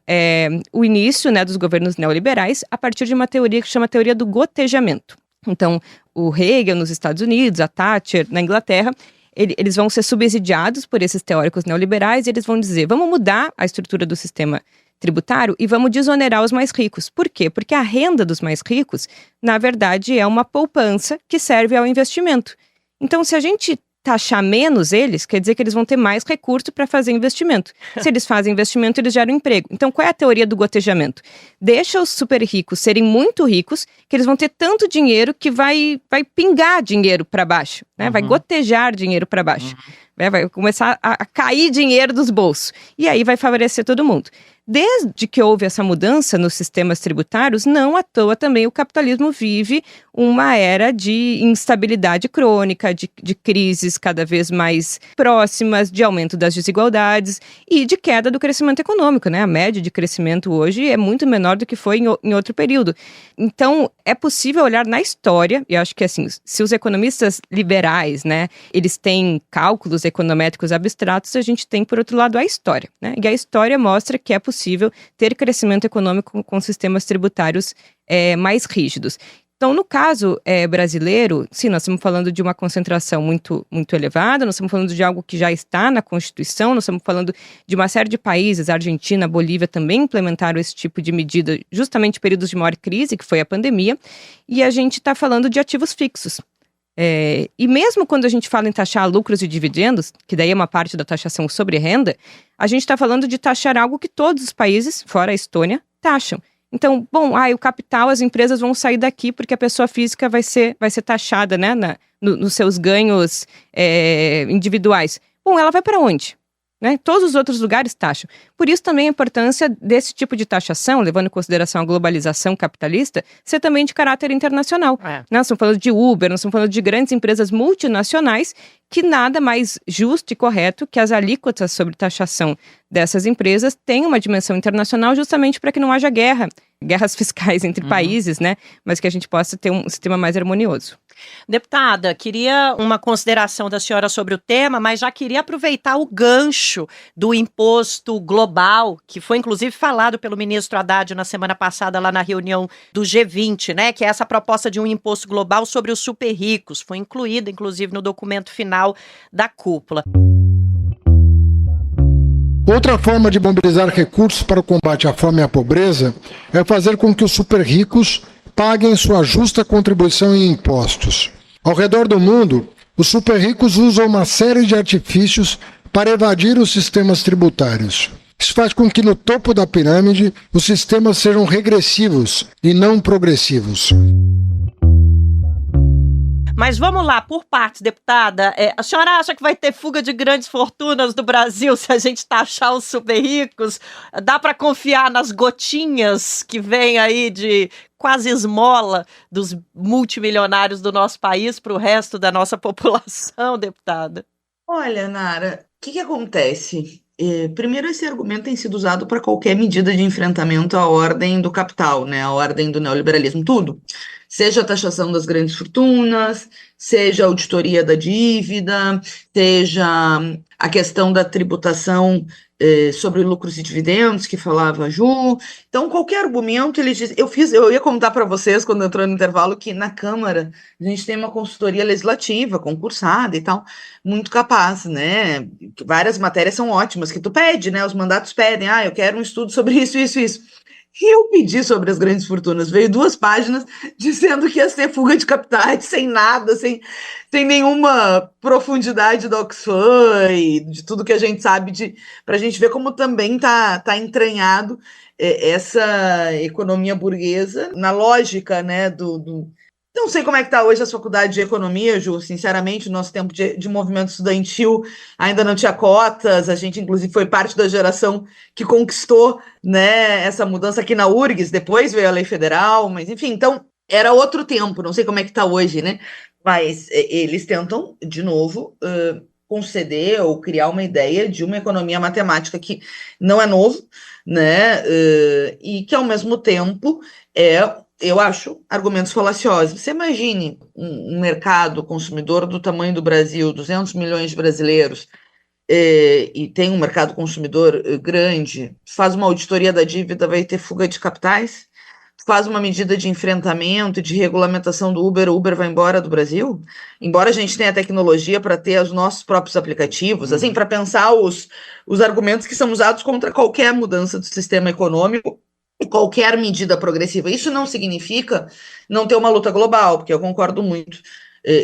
o início, né, dos governos neoliberais, a partir de uma teoria que chama teoria do gotejamento. Então, o Reagan nos Estados Unidos, a Thatcher na Inglaterra, eles vão ser subsidiados por esses teóricos neoliberais e eles vão dizer, vamos mudar a estrutura do sistema tributário e vamos desonerar os mais ricos. Por quê? Porque a renda dos mais ricos, na verdade, é uma poupança que serve ao investimento. Então, se a gente taxar menos eles, quer dizer que eles vão ter mais recurso para fazer investimento. Se eles fazem investimento, eles geram emprego. Então, qual é a teoria do gotejamento? Deixa os super ricos serem muito ricos, que eles vão ter tanto dinheiro que vai pingar dinheiro para baixo. né? Vai gotejar dinheiro para baixo. Vai começar a cair dinheiro dos bolsos. E aí vai favorecer todo mundo. Desde que houve essa mudança nos sistemas tributários, não à toa também o capitalismo vive uma era de instabilidade crônica, de crises cada vez mais próximas, de aumento das desigualdades e de queda do crescimento econômico, né? A média de crescimento hoje é muito menor do que foi em outro período. Então, é possível olhar na história, e eu acho que assim, se os economistas liberais, né, eles têm cálculos econométricos abstratos, a gente tem, por outro lado, a história, né? E a história mostra que é possível ter crescimento econômico com sistemas tributários mais rígidos. Então, no caso brasileiro, sim, nós estamos falando de uma concentração muito, muito elevada, nós estamos falando de algo que já está na Constituição, nós estamos falando de uma série de países, a Argentina, a Bolívia também implementaram esse tipo de medida justamente em períodos de maior crise, que foi a pandemia, e a gente está falando de ativos fixos. E mesmo quando a gente fala em taxar lucros e dividendos, que daí é uma parte da taxação sobre renda, a gente está falando de taxar algo que todos os países, fora a Estônia, taxam. Então, o capital, as empresas vão sair daqui porque a pessoa física vai ser taxada, né, nos seus ganhos individuais. Ela vai para onde? Né? Todos os outros lugares taxam. Por isso também a importância desse tipo de taxação, levando em consideração a globalização capitalista, ser também de caráter internacional. Nós estamos falando de Uber, nós estamos falando de grandes empresas multinacionais que nada mais justo e correto que as alíquotas sobre taxação dessas empresas tenham uma dimensão internacional justamente para que não haja guerras fiscais entre países, né? Mas que a gente possa ter um sistema mais harmonioso. Deputada, queria uma consideração da senhora sobre o tema, mas já queria aproveitar o gancho do imposto global, que foi inclusive falado pelo ministro Haddad na semana passada lá na reunião do G20, né? Que é essa proposta de um imposto global sobre os super ricos. Foi incluída, inclusive, no documento final da cúpula. Outra forma de mobilizar recursos para o combate à fome e à pobreza é fazer com que os super ricos paguem sua justa contribuição em impostos. Ao redor do mundo, os super ricos usam uma série de artifícios para evadir os sistemas tributários. Isso faz com que no topo da pirâmide os sistemas sejam regressivos e não progressivos. Mas vamos lá, por partes, deputada. A senhora acha que vai ter fuga de grandes fortunas do Brasil se a gente taxar os super ricos? Dá para confiar nas gotinhas que vêm aí de quase esmola dos multimilionários do nosso país para o resto da nossa população, deputada? Olha, Nara, o que acontece? Primeiro, esse argumento tem sido usado para qualquer medida de enfrentamento à ordem do capital, né? À ordem do neoliberalismo, tudo. Seja a taxação das grandes fortunas, seja a auditoria da dívida, seja a questão da tributação sobre lucros e dividendos, que falava a Ju. Então, qualquer argumento, ele diz... Eu ia contar para vocês, quando entrou no intervalo, que na Câmara a gente tem uma consultoria legislativa, concursada e tal, muito capaz, né? Várias matérias são ótimas, que tu pede, né? Os mandatos pedem, eu quero um estudo sobre isso, isso, isso. E eu pedi sobre as grandes fortunas, veio 2 páginas dizendo que ia ser fuga de capitais, sem nada, sem nenhuma profundidade do Oxfam e de tudo que a gente sabe, para a gente ver como também tá entranhado essa economia burguesa na lógica, né, Não sei como é que está hoje a faculdade de economia, Ju, sinceramente, o nosso tempo de movimento estudantil ainda não tinha cotas, a gente inclusive foi parte da geração que conquistou, né, essa mudança aqui na URGS, depois veio a lei federal, mas enfim, então era outro tempo, não sei como é que está hoje, né, mas eles tentam, de novo, conceder ou criar uma ideia de uma economia matemática que não é novo, né, e que ao mesmo tempo eu acho, argumentos falaciosos. Você imagine um mercado consumidor do tamanho do Brasil, 200 milhões de brasileiros, e tem um mercado consumidor grande, faz uma auditoria da dívida, vai ter fuga de capitais? Faz uma medida de enfrentamento e de regulamentação do Uber, o Uber vai embora do Brasil? Embora a gente tenha tecnologia para ter os nossos próprios aplicativos, assim, para pensar os argumentos que são usados contra qualquer mudança do sistema econômico, qualquer medida progressiva. Isso não significa não ter uma luta global, porque eu concordo muito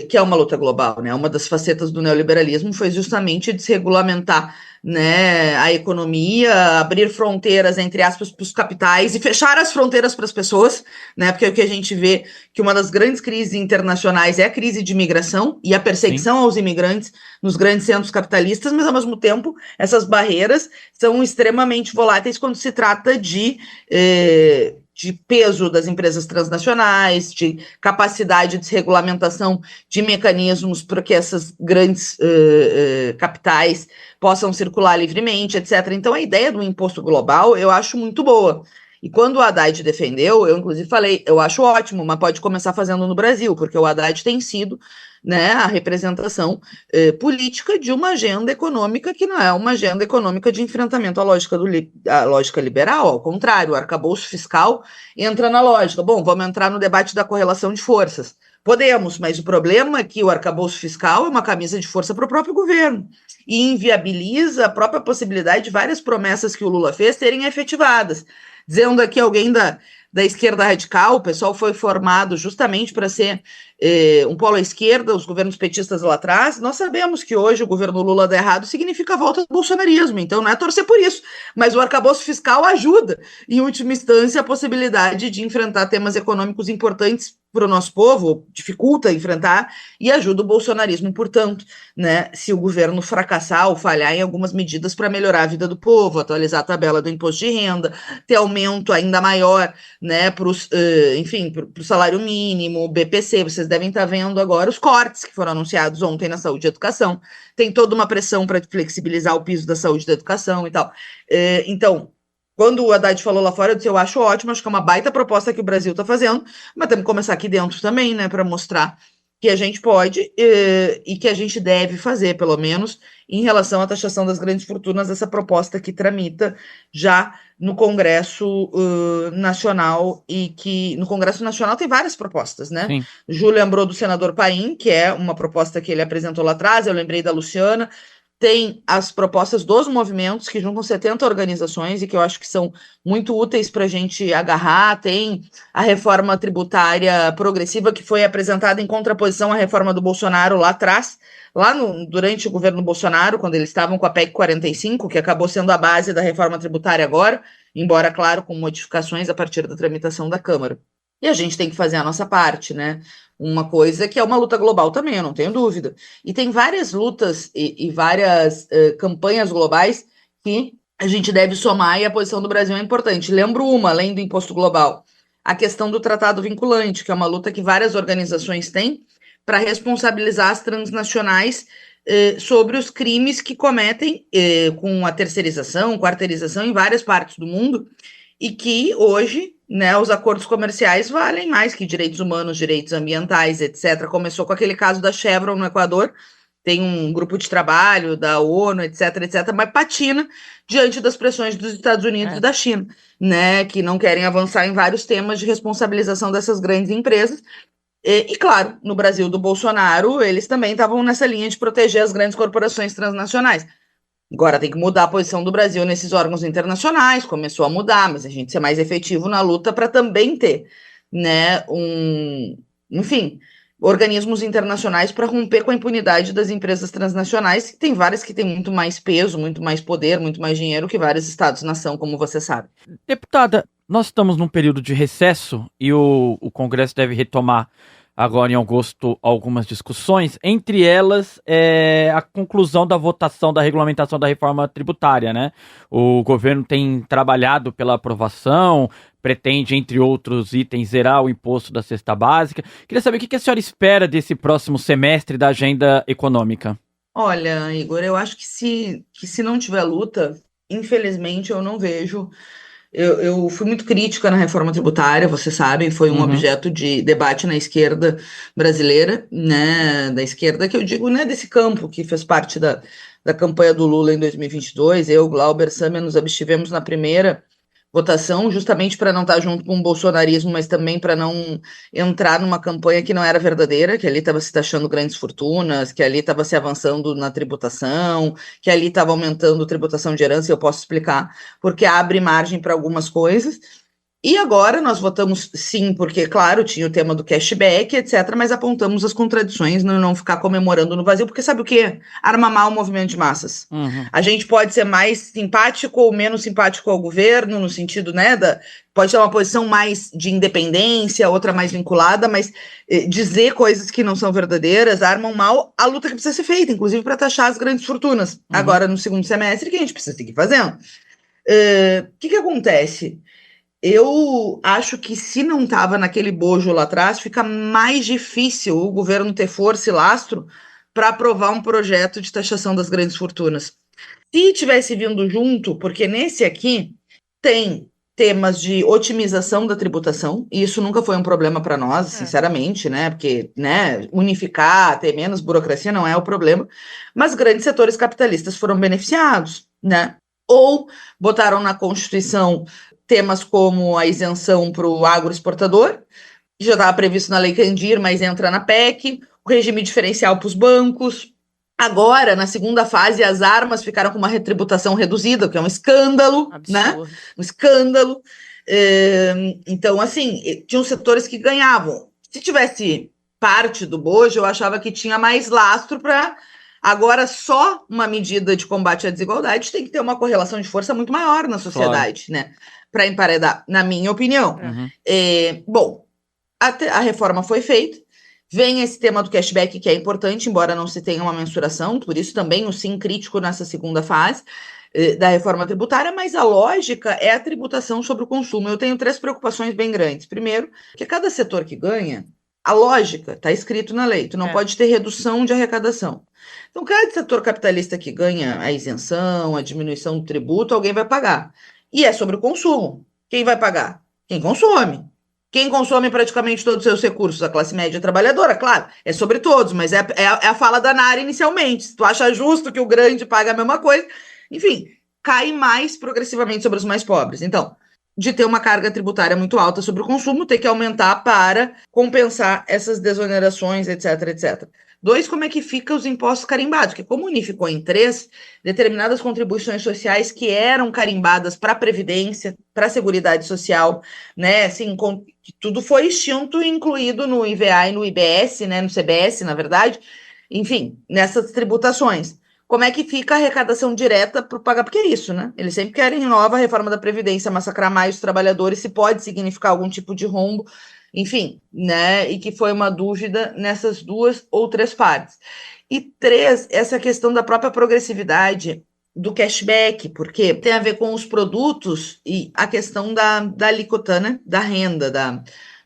que é uma luta global, né? Uma das facetas do neoliberalismo foi justamente desregulamentar né, a economia, abrir fronteiras, entre aspas, para os capitais e fechar as fronteiras para as pessoas, né, porque é o que a gente vê que uma das grandes crises internacionais é a crise de imigração e a perseguição aos imigrantes nos grandes centros capitalistas, mas, ao mesmo tempo, essas barreiras são extremamente voláteis quando se trata de peso das empresas transnacionais, de capacidade de desregulamentação de mecanismos para que essas grandes capitais possam circular livremente, etc. Então, a ideia do imposto global eu acho muito boa. E quando o Haddad defendeu, eu inclusive falei, eu acho ótimo, mas pode começar fazendo no Brasil, porque o Haddad tem sido, né, a representação política de uma agenda econômica que não é uma agenda econômica de enfrentamento à lógica liberal, ao contrário, o arcabouço fiscal entra na lógica. Bom, vamos entrar no debate da correlação de forças. Podemos, mas o problema é que o arcabouço fiscal é uma camisa de força para o próprio governo e inviabiliza a própria possibilidade de várias promessas que o Lula fez serem efetivadas. Dizendo aqui alguém da esquerda radical, o pessoal foi formado justamente para ser um polo à esquerda, os governos petistas lá atrás. Nós sabemos que hoje o governo Lula dá errado significa a volta do bolsonarismo, então não é torcer por isso, mas o arcabouço fiscal ajuda, em última instância, a possibilidade de enfrentar temas econômicos importantes para o nosso povo, dificulta enfrentar e ajuda o bolsonarismo, portanto, né, se o governo fracassar ou falhar em algumas medidas para melhorar a vida do povo, atualizar a tabela do imposto de renda, ter aumento ainda maior, né, para o salário mínimo, BPC, vocês devem estar vendo agora os cortes que foram anunciados ontem na saúde e educação, tem toda uma pressão para flexibilizar o piso da saúde e da educação e tal. Então, quando o Haddad falou lá fora, eu disse, eu acho ótimo, acho que é uma baita proposta que o Brasil está fazendo, mas temos que começar aqui dentro também, né, para mostrar que a gente pode e que a gente deve fazer, pelo menos, em relação à taxação das grandes fortunas, essa proposta que tramita já no Congresso Nacional, e que no Congresso Nacional tem várias propostas, né? Sim. Ju lembrou do senador Paim, que é uma proposta que ele apresentou lá atrás, eu lembrei da Luciana. Tem as propostas dos movimentos, que juntam 70 organizações e que eu acho que são muito úteis para a gente agarrar. Tem a reforma tributária progressiva, que foi apresentada em contraposição à reforma do Bolsonaro lá atrás, durante o governo Bolsonaro, quando eles estavam com a PEC 45, que acabou sendo a base da reforma tributária agora, embora, claro, com modificações a partir da tramitação da Câmara. E a gente tem que fazer a nossa parte, né? Uma coisa que é uma luta global também, eu não tenho dúvida. E tem várias lutas e várias campanhas globais que a gente deve somar, e a posição do Brasil é importante. Lembro além do imposto global, a questão do tratado vinculante, que é uma luta que várias organizações têm para responsabilizar as transnacionais sobre os crimes que cometem com a terceirização, quarteirização em várias partes do mundo, e que hoje, né, os acordos comerciais valem mais que direitos humanos, direitos ambientais, etc. Começou com aquele caso da Chevron no Equador, tem um grupo de trabalho da ONU, etc., mas patina diante das pressões dos Estados Unidos e da China, né, que não querem avançar em vários temas de responsabilização dessas grandes empresas. E, claro, no Brasil do Bolsonaro, eles também estavam nessa linha de proteger as grandes corporações transnacionais. Agora tem que mudar a posição do Brasil nesses órgãos internacionais, começou a mudar, mas a gente ser mais efetivo na luta para também ter, né, organismos internacionais para romper com a impunidade das empresas transnacionais, que tem várias que têm muito mais peso, muito mais poder, muito mais dinheiro que vários estados-nação, como você sabe. Deputada, nós estamos num período de recesso e o Congresso deve retomar agora em agosto algumas discussões, entre elas a conclusão da votação da regulamentação da reforma tributária, né? O governo tem trabalhado pela aprovação, pretende, entre outros itens, zerar o imposto da cesta básica. Queria saber o que a senhora espera desse próximo semestre da agenda econômica. Olha, Igor, eu acho que se não tiver luta, infelizmente eu não vejo. Eu fui muito crítica na reforma tributária, vocês sabem, foi um objeto de debate na esquerda brasileira, né, da esquerda, que eu digo, né, desse campo que fez parte da campanha do Lula em 2022, eu, Glauber, Samia, nos abstivemos na primeira votação, justamente para não estar junto com o bolsonarismo, mas também para não entrar numa campanha que não era verdadeira, que ali estava se taxando grandes fortunas, que ali estava se avançando na tributação, que ali estava aumentando a tributação de herança, e eu posso explicar, porque abre margem para algumas coisas. E agora nós votamos sim, porque, claro, tinha o tema do cashback, etc., mas apontamos as contradições no não ficar comemorando no vazio, porque sabe o quê? Arma mal o movimento de massas. A gente pode ser mais simpático ou menos simpático ao governo, no sentido, né, pode ter uma posição mais de independência, outra mais vinculada, mas dizer coisas que não são verdadeiras armam mal a luta que precisa ser feita, inclusive para taxar as grandes fortunas, agora no segundo semestre, que a gente precisa seguir fazendo. O que acontece? Eu acho que se não estava naquele bojo lá atrás, fica mais difícil o governo ter força e lastro para aprovar um projeto de taxação das grandes fortunas. Se tivesse vindo junto, porque nesse aqui tem temas de otimização da tributação, e isso nunca foi um problema para nós, sinceramente, né? Porque, né, unificar, ter menos burocracia não é o problema, mas grandes setores capitalistas foram beneficiados, né? Ou botaram na Constituição temas como a isenção para o agroexportador, que já estava previsto na Lei Candir, mas entra na PEC, o regime diferencial para os bancos. Agora, na segunda fase, as armas ficaram com uma retributação reduzida, o que é um escândalo, né? Um escândalo. Então, assim, tinham setores que ganhavam. Se tivesse parte do bojo, eu achava que tinha mais lastro para... Agora, só uma medida de combate à desigualdade tem que ter uma correlação de força muito maior na sociedade, né? Para emparedar, na minha opinião. Bom, a reforma foi feita, vem esse tema do cashback, que é importante, embora não se tenha uma mensuração, por isso também o sim crítico nessa segunda fase da reforma tributária, mas a lógica é a tributação sobre o consumo. Eu tenho 3 preocupações bem grandes. Primeiro, que cada setor que ganha, a lógica está escrito na lei, tu não pode ter redução de arrecadação. Então, cada setor capitalista que ganha a isenção, a diminuição do tributo, alguém vai pagar. E é sobre o consumo. Quem vai pagar? Quem consome. Quem consome praticamente todos os seus recursos? A classe média trabalhadora, claro. É sobre todos, mas é a fala da Nara inicialmente. Se tu acha justo que o grande paga a mesma coisa, enfim, cai mais progressivamente sobre os mais pobres. Então, de ter uma carga tributária muito alta sobre o consumo, ter que aumentar para compensar essas desonerações, etc, etc. 2, como é que fica os impostos carimbados? Porque como unificou em 3, determinadas contribuições sociais que eram carimbadas para a Previdência, para a Seguridade Social, né, assim, tudo foi extinto e incluído no IVA e no IBS, né, no CBS, na verdade, enfim, nessas tributações. Como é que fica a arrecadação direta para pagar? Porque é isso, né? Eles sempre querem nova reforma da Previdência, massacrar mais os trabalhadores, se pode significar algum tipo de rombo, enfim, né? E que foi uma dúvida nessas 2 ou 3 partes. E 3, essa questão da própria progressividade do cashback, porque tem a ver com os produtos e a questão da alíquota, né? Da renda,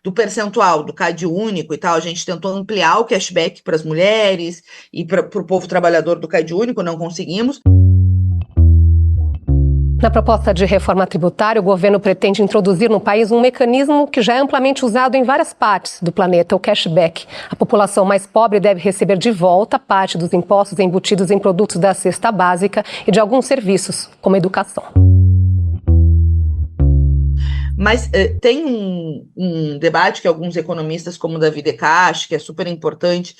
do percentual, do CAD único e tal. A gente tentou ampliar o cashback para as mulheres e para o povo trabalhador do CAD único, não conseguimos. Na proposta de reforma tributária, o governo pretende introduzir no país um mecanismo que já é amplamente usado em várias partes do planeta, o cashback. A população mais pobre deve receber de volta parte dos impostos embutidos em produtos da cesta básica e de alguns serviços, como educação. Mas tem um debate que alguns economistas, como Davi Decache, que é super importante,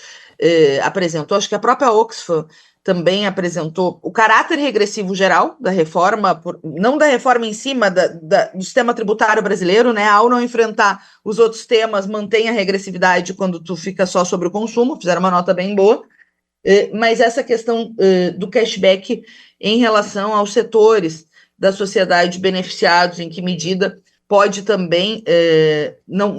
apresentou. Acho que a própria Oxfam também apresentou o caráter regressivo geral da reforma, não da reforma em cima do sistema tributário brasileiro, né? Ao não enfrentar os outros temas, mantém a regressividade quando tu fica só sobre o consumo, fizeram uma nota bem boa, mas essa questão do cashback em relação aos setores da sociedade beneficiados, em que medida pode também não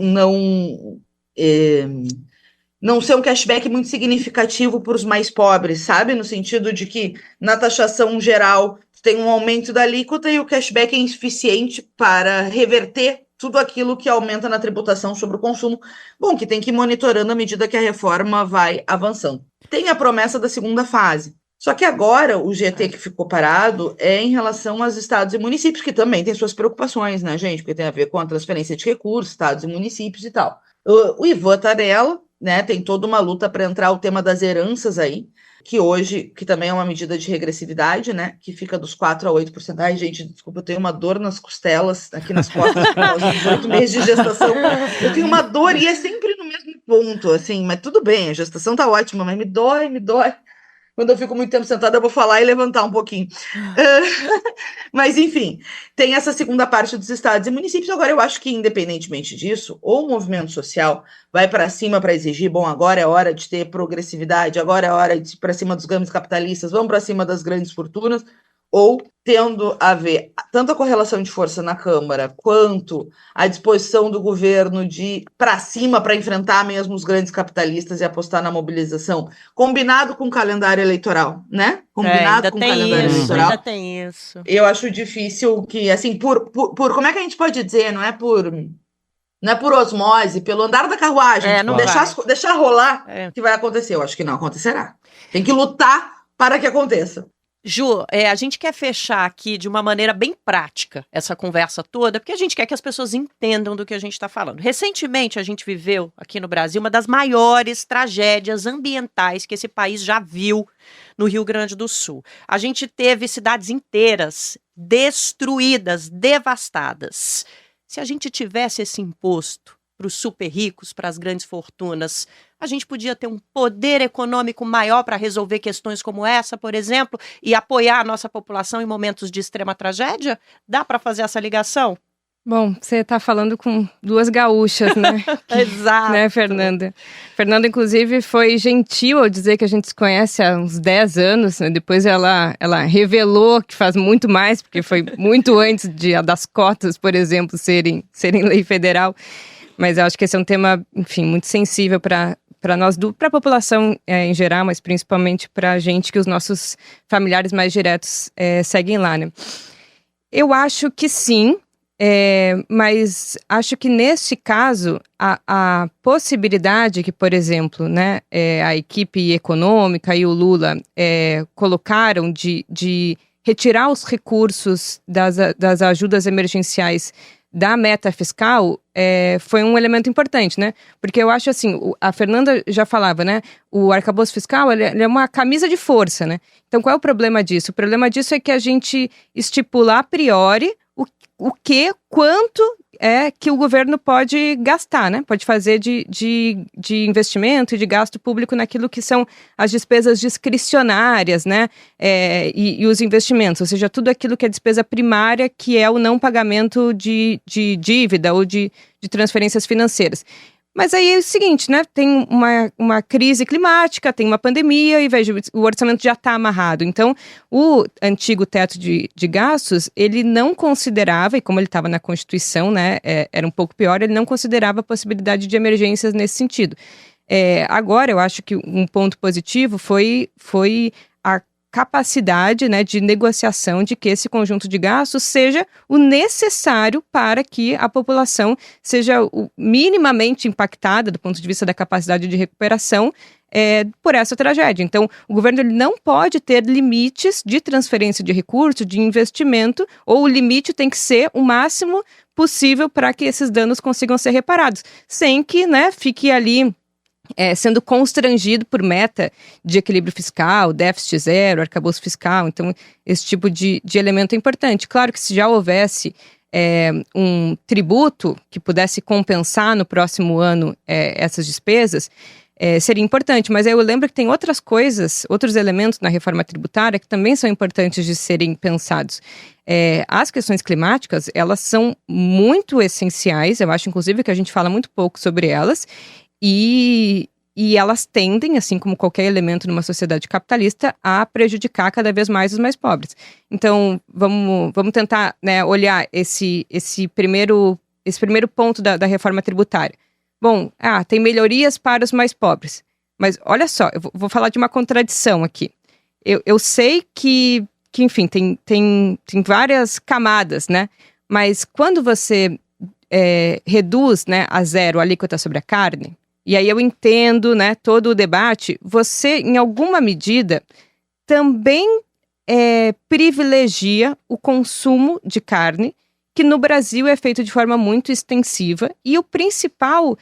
ser um cashback muito significativo para os mais pobres, sabe? No sentido de que, na taxação geral, tem um aumento da alíquota e o cashback é insuficiente para reverter tudo aquilo que aumenta na tributação sobre o consumo. Bom, que tem que ir monitorando à medida que a reforma vai avançando. Tem a promessa da segunda fase. Só que agora o GT que ficou parado é em relação aos estados e municípios, que também têm suas preocupações, né, gente? Porque tem a ver com a transferência de recursos, estados e municípios e tal. O Ivan Tarella, né, tem toda uma luta para entrar o tema das heranças aí, que hoje, que também é uma medida de regressividade, né, que fica dos 4% a 8%. Ai, gente, desculpa, eu tenho uma dor nas costelas, aqui nas costas, por causa dos 8 meses de gestação. Eu tenho uma dor e é sempre no mesmo ponto, assim, mas tudo bem, a gestação tá ótima, mas me dói. Quando eu fico muito tempo sentada, eu vou falar e levantar um pouquinho. Mas, enfim, tem essa segunda parte dos estados e municípios. Agora, eu acho que, independentemente disso, ou o movimento social vai para cima para exigir, bom, agora é hora de ter progressividade, agora é hora de ir para cima dos grandes capitalistas, vamos para cima das grandes fortunas, ou tendo a ver tanto a correlação de força na Câmara quanto a disposição do governo de ir para cima para enfrentar mesmo os grandes capitalistas e apostar na mobilização, combinado com o calendário eleitoral, né? Combinado com o calendário eleitoral. Ainda tem isso. Eu acho difícil que, assim, por como é que a gente pode dizer, não é por osmose, pelo andar da carruagem, não deixar rolar que vai acontecer. Eu acho que não acontecerá. Tem que lutar para que aconteça. Ju, a gente quer fechar aqui de uma maneira bem prática essa conversa toda, porque a gente quer que as pessoas entendam do que a gente está falando. Recentemente, a gente viveu aqui no Brasil uma das maiores tragédias ambientais que esse país já viu no Rio Grande do Sul. A gente teve cidades inteiras destruídas, devastadas. Se a gente tivesse esse imposto para os super ricos, para as grandes fortunas, a gente podia ter um poder econômico maior para resolver questões como essa, por exemplo, e apoiar a nossa população em momentos de extrema tragédia? Dá para fazer essa ligação? Bom, você está falando com duas gaúchas, né? Exato. Né, Fernanda? Fernanda, inclusive, foi gentil ao dizer que a gente se conhece há uns 10 anos, né? Depois ela revelou que faz muito mais, porque foi muito antes das cotas, por exemplo, serem lei federal. Mas eu acho que esse é um tema, enfim, muito sensível para nós, para a população em geral, mas principalmente para a gente que os nossos familiares mais diretos seguem lá, né? Eu acho que sim, mas acho que neste caso a possibilidade que, por exemplo, né, a equipe econômica e o Lula colocaram de retirar os recursos das ajudas emergenciais da meta fiscal foi um elemento importante, né? Porque eu acho assim, a Fernanda já falava, né? O arcabouço fiscal, ele é uma camisa de força, né? Então, qual é o problema disso? O problema disso é que a gente estipula a priori quanto que o governo pode gastar, né? Pode fazer de investimento e de gasto público naquilo que são as despesas discricionárias, né? E os investimentos, ou seja, tudo aquilo que é despesa primária, que é o não pagamento de dívida ou de transferências financeiras. Mas aí é o seguinte, né? Tem uma crise climática, tem uma pandemia e, veja, o orçamento já está amarrado. Então, o antigo teto de gastos, ele não considerava, e como ele estava na Constituição, né? Era um pouco pior, ele não considerava a possibilidade de emergências nesse sentido. Agora, eu acho que um ponto positivo foi a capacidade, né, de negociação de que esse conjunto de gastos seja o necessário para que a população seja minimamente impactada do ponto de vista da capacidade de recuperação por essa tragédia. Então, o governo ele não pode ter limites de transferência de recursos, de investimento, ou o limite tem que ser o máximo possível para que esses danos consigam ser reparados, sem que, né, fique ali sendo constrangido por meta de equilíbrio fiscal, déficit zero, arcabouço fiscal. Então, esse tipo de elemento é importante. Claro que se já houvesse um tributo que pudesse compensar no próximo ano essas despesas, seria importante. Mas eu lembro que tem outras coisas, outros elementos na reforma tributária que também são importantes de serem pensados. As questões climáticas, elas são muito essenciais. Eu acho, inclusive, que a gente fala muito pouco sobre elas. E elas tendem, assim como qualquer elemento numa sociedade capitalista, a prejudicar cada vez mais os mais pobres. Então, vamos tentar, né, olhar esse primeiro ponto da reforma tributária. Bom, tem melhorias para os mais pobres. Mas olha só, eu vou falar de uma contradição aqui. Eu sei que enfim, tem várias camadas, né? Mas quando você reduz, né, a zero a alíquota sobre a carne, e aí eu entendo, né, todo o debate, você, em alguma medida, também privilegia o consumo de carne, que no Brasil é feito de forma muito extensiva, e o principal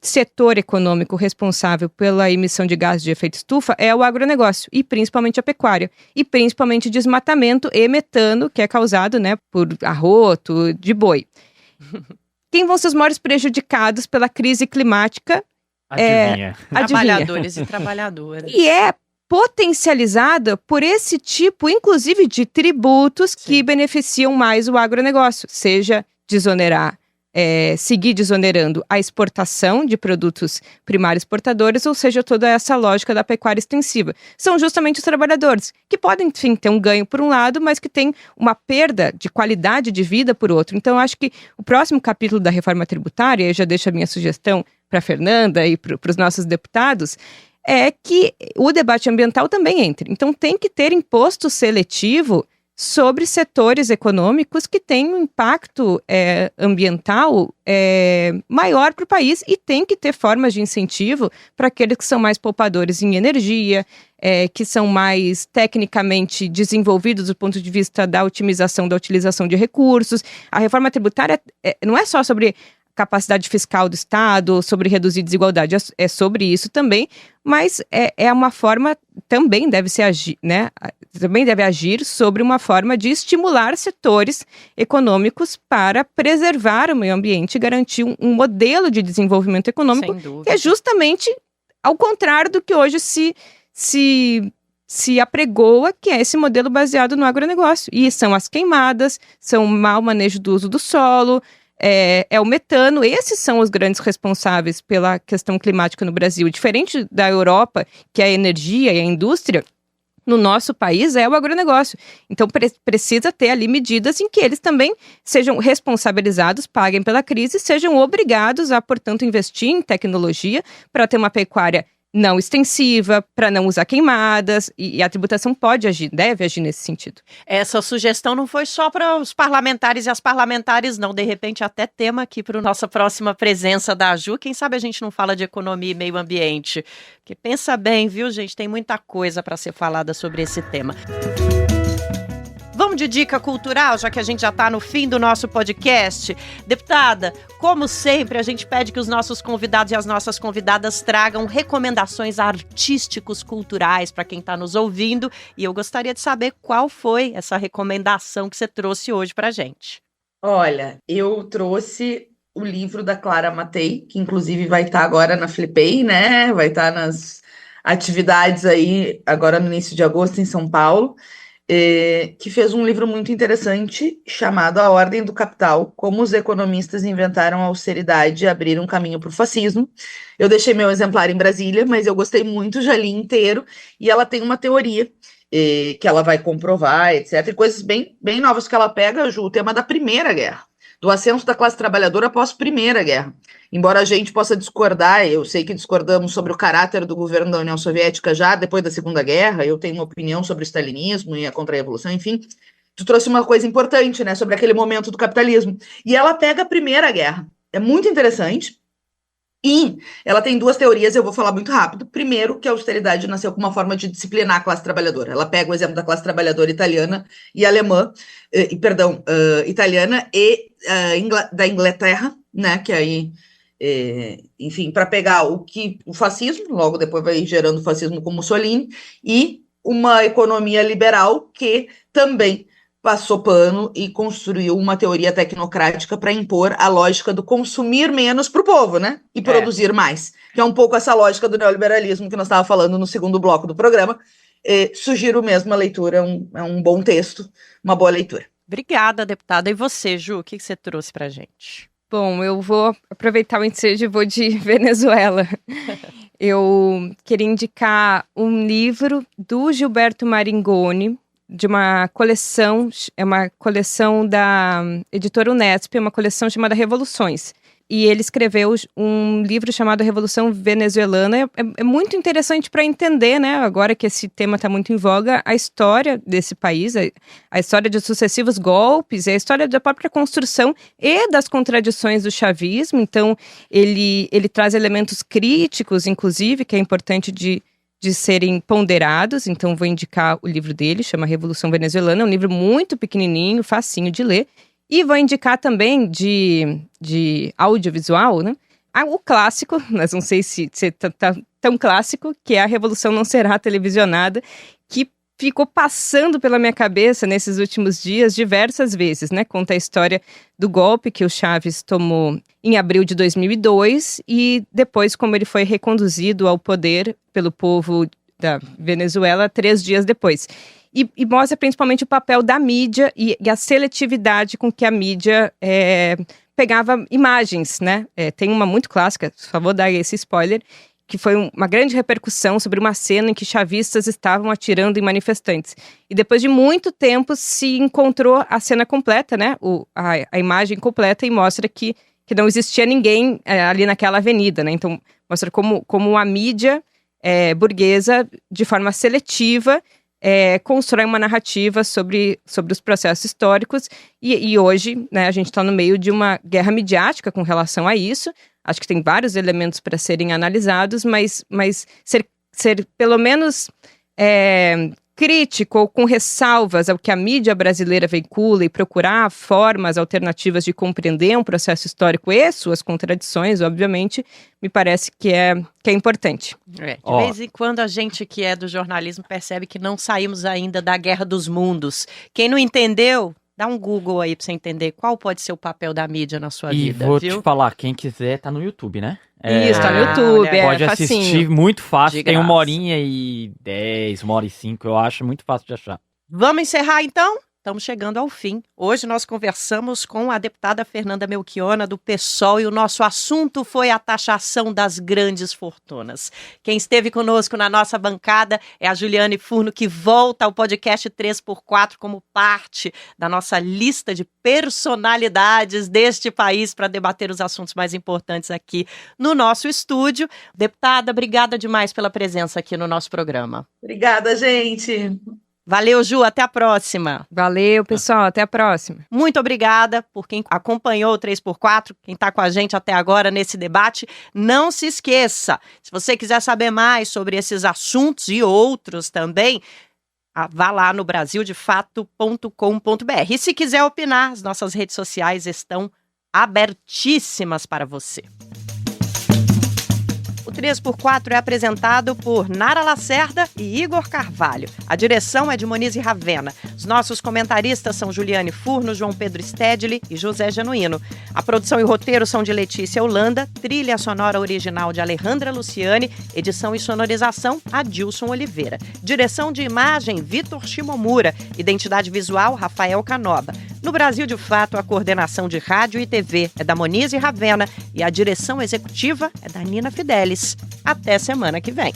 setor econômico responsável pela emissão de gases de efeito estufa é o agronegócio, e principalmente a pecuária, e principalmente desmatamento e metano, que é causado, né, por arroto de boi. Quem vão ser os maiores prejudicados pela crise climática? Adivinha. Trabalhadores e trabalhadoras. E potencializada por esse tipo, inclusive, de tributos que beneficiam mais o agronegócio, seja desonerar, seguir desonerando a exportação de produtos primários exportadores, ou seja, toda essa lógica da pecuária extensiva. São justamente os trabalhadores, que podem, enfim, ter um ganho por um lado, mas que tem uma perda de qualidade de vida por outro. Então, eu acho que o próximo capítulo da reforma tributária, eu já deixo a minha sugestão para a Fernanda e para os nossos deputados, é que o debate ambiental também entre. Então, tem que ter imposto seletivo sobre setores econômicos que têm um impacto ambiental maior para o país, e tem que ter formas de incentivo para aqueles que são mais poupadores em energia, que são mais tecnicamente desenvolvidos do ponto de vista da otimização da utilização de recursos. A reforma tributária não é só sobre capacidade fiscal do Estado, sobre reduzir desigualdade, é sobre isso também, mas é uma forma, também deve se agir, né? Também deve agir sobre uma forma de estimular setores econômicos para preservar o meio ambiente e garantir um modelo de desenvolvimento econômico que é justamente ao contrário do que hoje se apregoa, que é esse modelo baseado no agronegócio. E são as queimadas, são o mau manejo do uso do solo, o metano. Esses são os grandes responsáveis pela questão climática no Brasil. Diferente da Europa, que é a energia e a indústria, no nosso país é o agronegócio. Então, precisa ter ali medidas em que eles também sejam responsabilizados, paguem pela crise, sejam obrigados a, portanto, investir em tecnologia para ter uma pecuária não extensiva, para não usar queimadas, e a tributação pode agir, deve agir nesse sentido. Essa sugestão não foi só para os parlamentares e as parlamentares, não. De repente, até tema aqui para a nossa próxima presença da Ju. Quem sabe a gente não fala de economia e meio ambiente? Porque pensa bem, viu, gente? Tem muita coisa para ser falada sobre esse tema. Vamos de dica cultural, já que a gente já está no fim do nosso podcast. Deputada, como sempre, a gente pede que os nossos convidados e as nossas convidadas tragam recomendações artísticos culturais para quem está nos ouvindo. E eu gostaria de saber qual foi essa recomendação que você trouxe hoje para a gente. Olha, eu trouxe o livro da Clara Matei, que inclusive vai estar agora na Flipei, né? Vai estar nas atividades aí agora no início de agosto em São Paulo. Que fez um livro muito interessante chamado A Ordem do Capital, como os economistas inventaram a austeridade e abriram um caminho para o fascismo. Eu deixei meu exemplar em Brasília, mas eu gostei muito, já li inteiro, e ela tem uma teoria que ela vai comprovar, etc. E coisas bem, bem novas que ela pega, Ju, o tema da Primeira Guerra, do ascenso da classe trabalhadora após a Primeira Guerra. Embora a gente possa discordar, eu sei que discordamos sobre o caráter do governo da União Soviética já depois da Segunda Guerra, eu tenho uma opinião sobre o stalinismo e a contra-revolução, enfim, tu trouxe uma coisa importante, né, sobre aquele momento do capitalismo. E ela pega a Primeira Guerra. É muito interessante. E ela tem duas teorias, eu vou falar muito rápido. Primeiro, que a austeridade nasceu como uma forma de disciplinar a classe trabalhadora. Ela pega o exemplo da classe trabalhadora italiana e alemã, italiana e da Inglaterra, né, que aí, enfim, para pegar o fascismo, logo depois vai gerando o fascismo com Mussolini, e uma economia liberal que também passou pano e construiu uma teoria tecnocrática para impor a lógica do consumir menos para o povo, né? E produzir mais. Que é um pouco essa lógica do neoliberalismo que nós estávamos falando no segundo bloco do programa. Sugiro mesmo a leitura, é um bom texto, uma boa leitura. Obrigada, deputada. E você, Ju, o que você trouxe para a gente? Bom, eu vou aproveitar o ensejo e vou de Venezuela. Eu queria indicar um livro do Gilberto Maringoni, de uma coleção, é uma coleção da editora Unesp, uma coleção chamada Revoluções. E ele escreveu um livro chamado Revolução Venezuelana. É muito interessante para entender, né, agora que esse tema está muito em voga, a história desse país, a história de sucessivos golpes, a história da própria construção e das contradições do chavismo. Então, ele traz elementos críticos, inclusive, que é importante de serem ponderados. Então vou indicar o livro dele, chama Revolução Venezuelana, é um livro muito pequenininho, facinho de ler. E vou indicar também de audiovisual, né? O clássico, mas não sei se tá tão clássico, que é A Revolução Não Será Televisionada, que ficou passando pela minha cabeça nesses últimos dias diversas vezes, né? Conta a história do golpe que o Chávez tomou em abril de 2002 e depois como ele foi reconduzido ao poder pelo povo da Venezuela 3 dias depois. E mostra principalmente o papel da mídia e a seletividade com que a mídia pegava imagens, né? Tem uma muito clássica, por favor, dar esse spoiler, que foi uma grande repercussão sobre uma cena em que chavistas estavam atirando em manifestantes. E depois de muito tempo se encontrou a cena completa, né? A imagem completa, e mostra que não existia ninguém ali naquela avenida, né? Então mostra como a mídia burguesa, de forma seletiva, constrói uma narrativa sobre os processos históricos, e hoje, né, a gente está no meio de uma guerra midiática com relação a isso. Acho que tem vários elementos para serem analisados, mas ser pelo menos crítico ou com ressalvas ao que a mídia brasileira veicula e procurar formas alternativas de compreender um processo histórico e suas contradições, obviamente, me parece que é importante. De vez em quando a gente que é do jornalismo percebe que não saímos ainda da Guerra dos Mundos. Quem não entendeu, dá um Google aí pra você entender qual pode ser o papel da mídia na sua vida, vou viu? te falar, quem quiser tá no YouTube, né? Isso, tá no YouTube, pode facinho. assistir, muito fácil, De tem graça. 1h10, 1h05, eu acho muito fácil de achar. Vamos encerrar então? Estamos chegando ao fim. Hoje nós conversamos com a deputada Fernanda Melchiona, do PSOL, e o nosso assunto foi a taxação das grandes fortunas. Quem esteve conosco na nossa bancada é a Juliane Furno, que volta ao podcast 3x4 como parte da nossa lista de personalidades deste país para debater os assuntos mais importantes aqui no nosso estúdio. Deputada, obrigada demais pela presença aqui no nosso programa. Obrigada, gente. Valeu, Ju, até a próxima. Valeu, pessoal, até a próxima. Muito obrigada por quem acompanhou o 3x4, quem está com a gente até agora nesse debate. Não se esqueça, se você quiser saber mais sobre esses assuntos e outros também, vá lá no brasildefato.com.br. E se quiser opinar, as nossas redes sociais estão abertíssimas para você. O 3x4 é apresentado por Nara Lacerda e Igor Carvalho. A direção é de Monize Ravena. Os nossos comentaristas são Juliane Furno, João Pedro Stedley e José Genuíno. A produção e o roteiro são de Letícia Holanda, trilha sonora original de Alejandra Luciani, edição e sonorização Adilson Oliveira. Direção de imagem Vitor Shimomura, identidade visual Rafael Canoba. No Brasil de Fato, a coordenação de rádio e TV é da Monize Ravena e a direção executiva é da Nina Fidelis. Até semana que vem.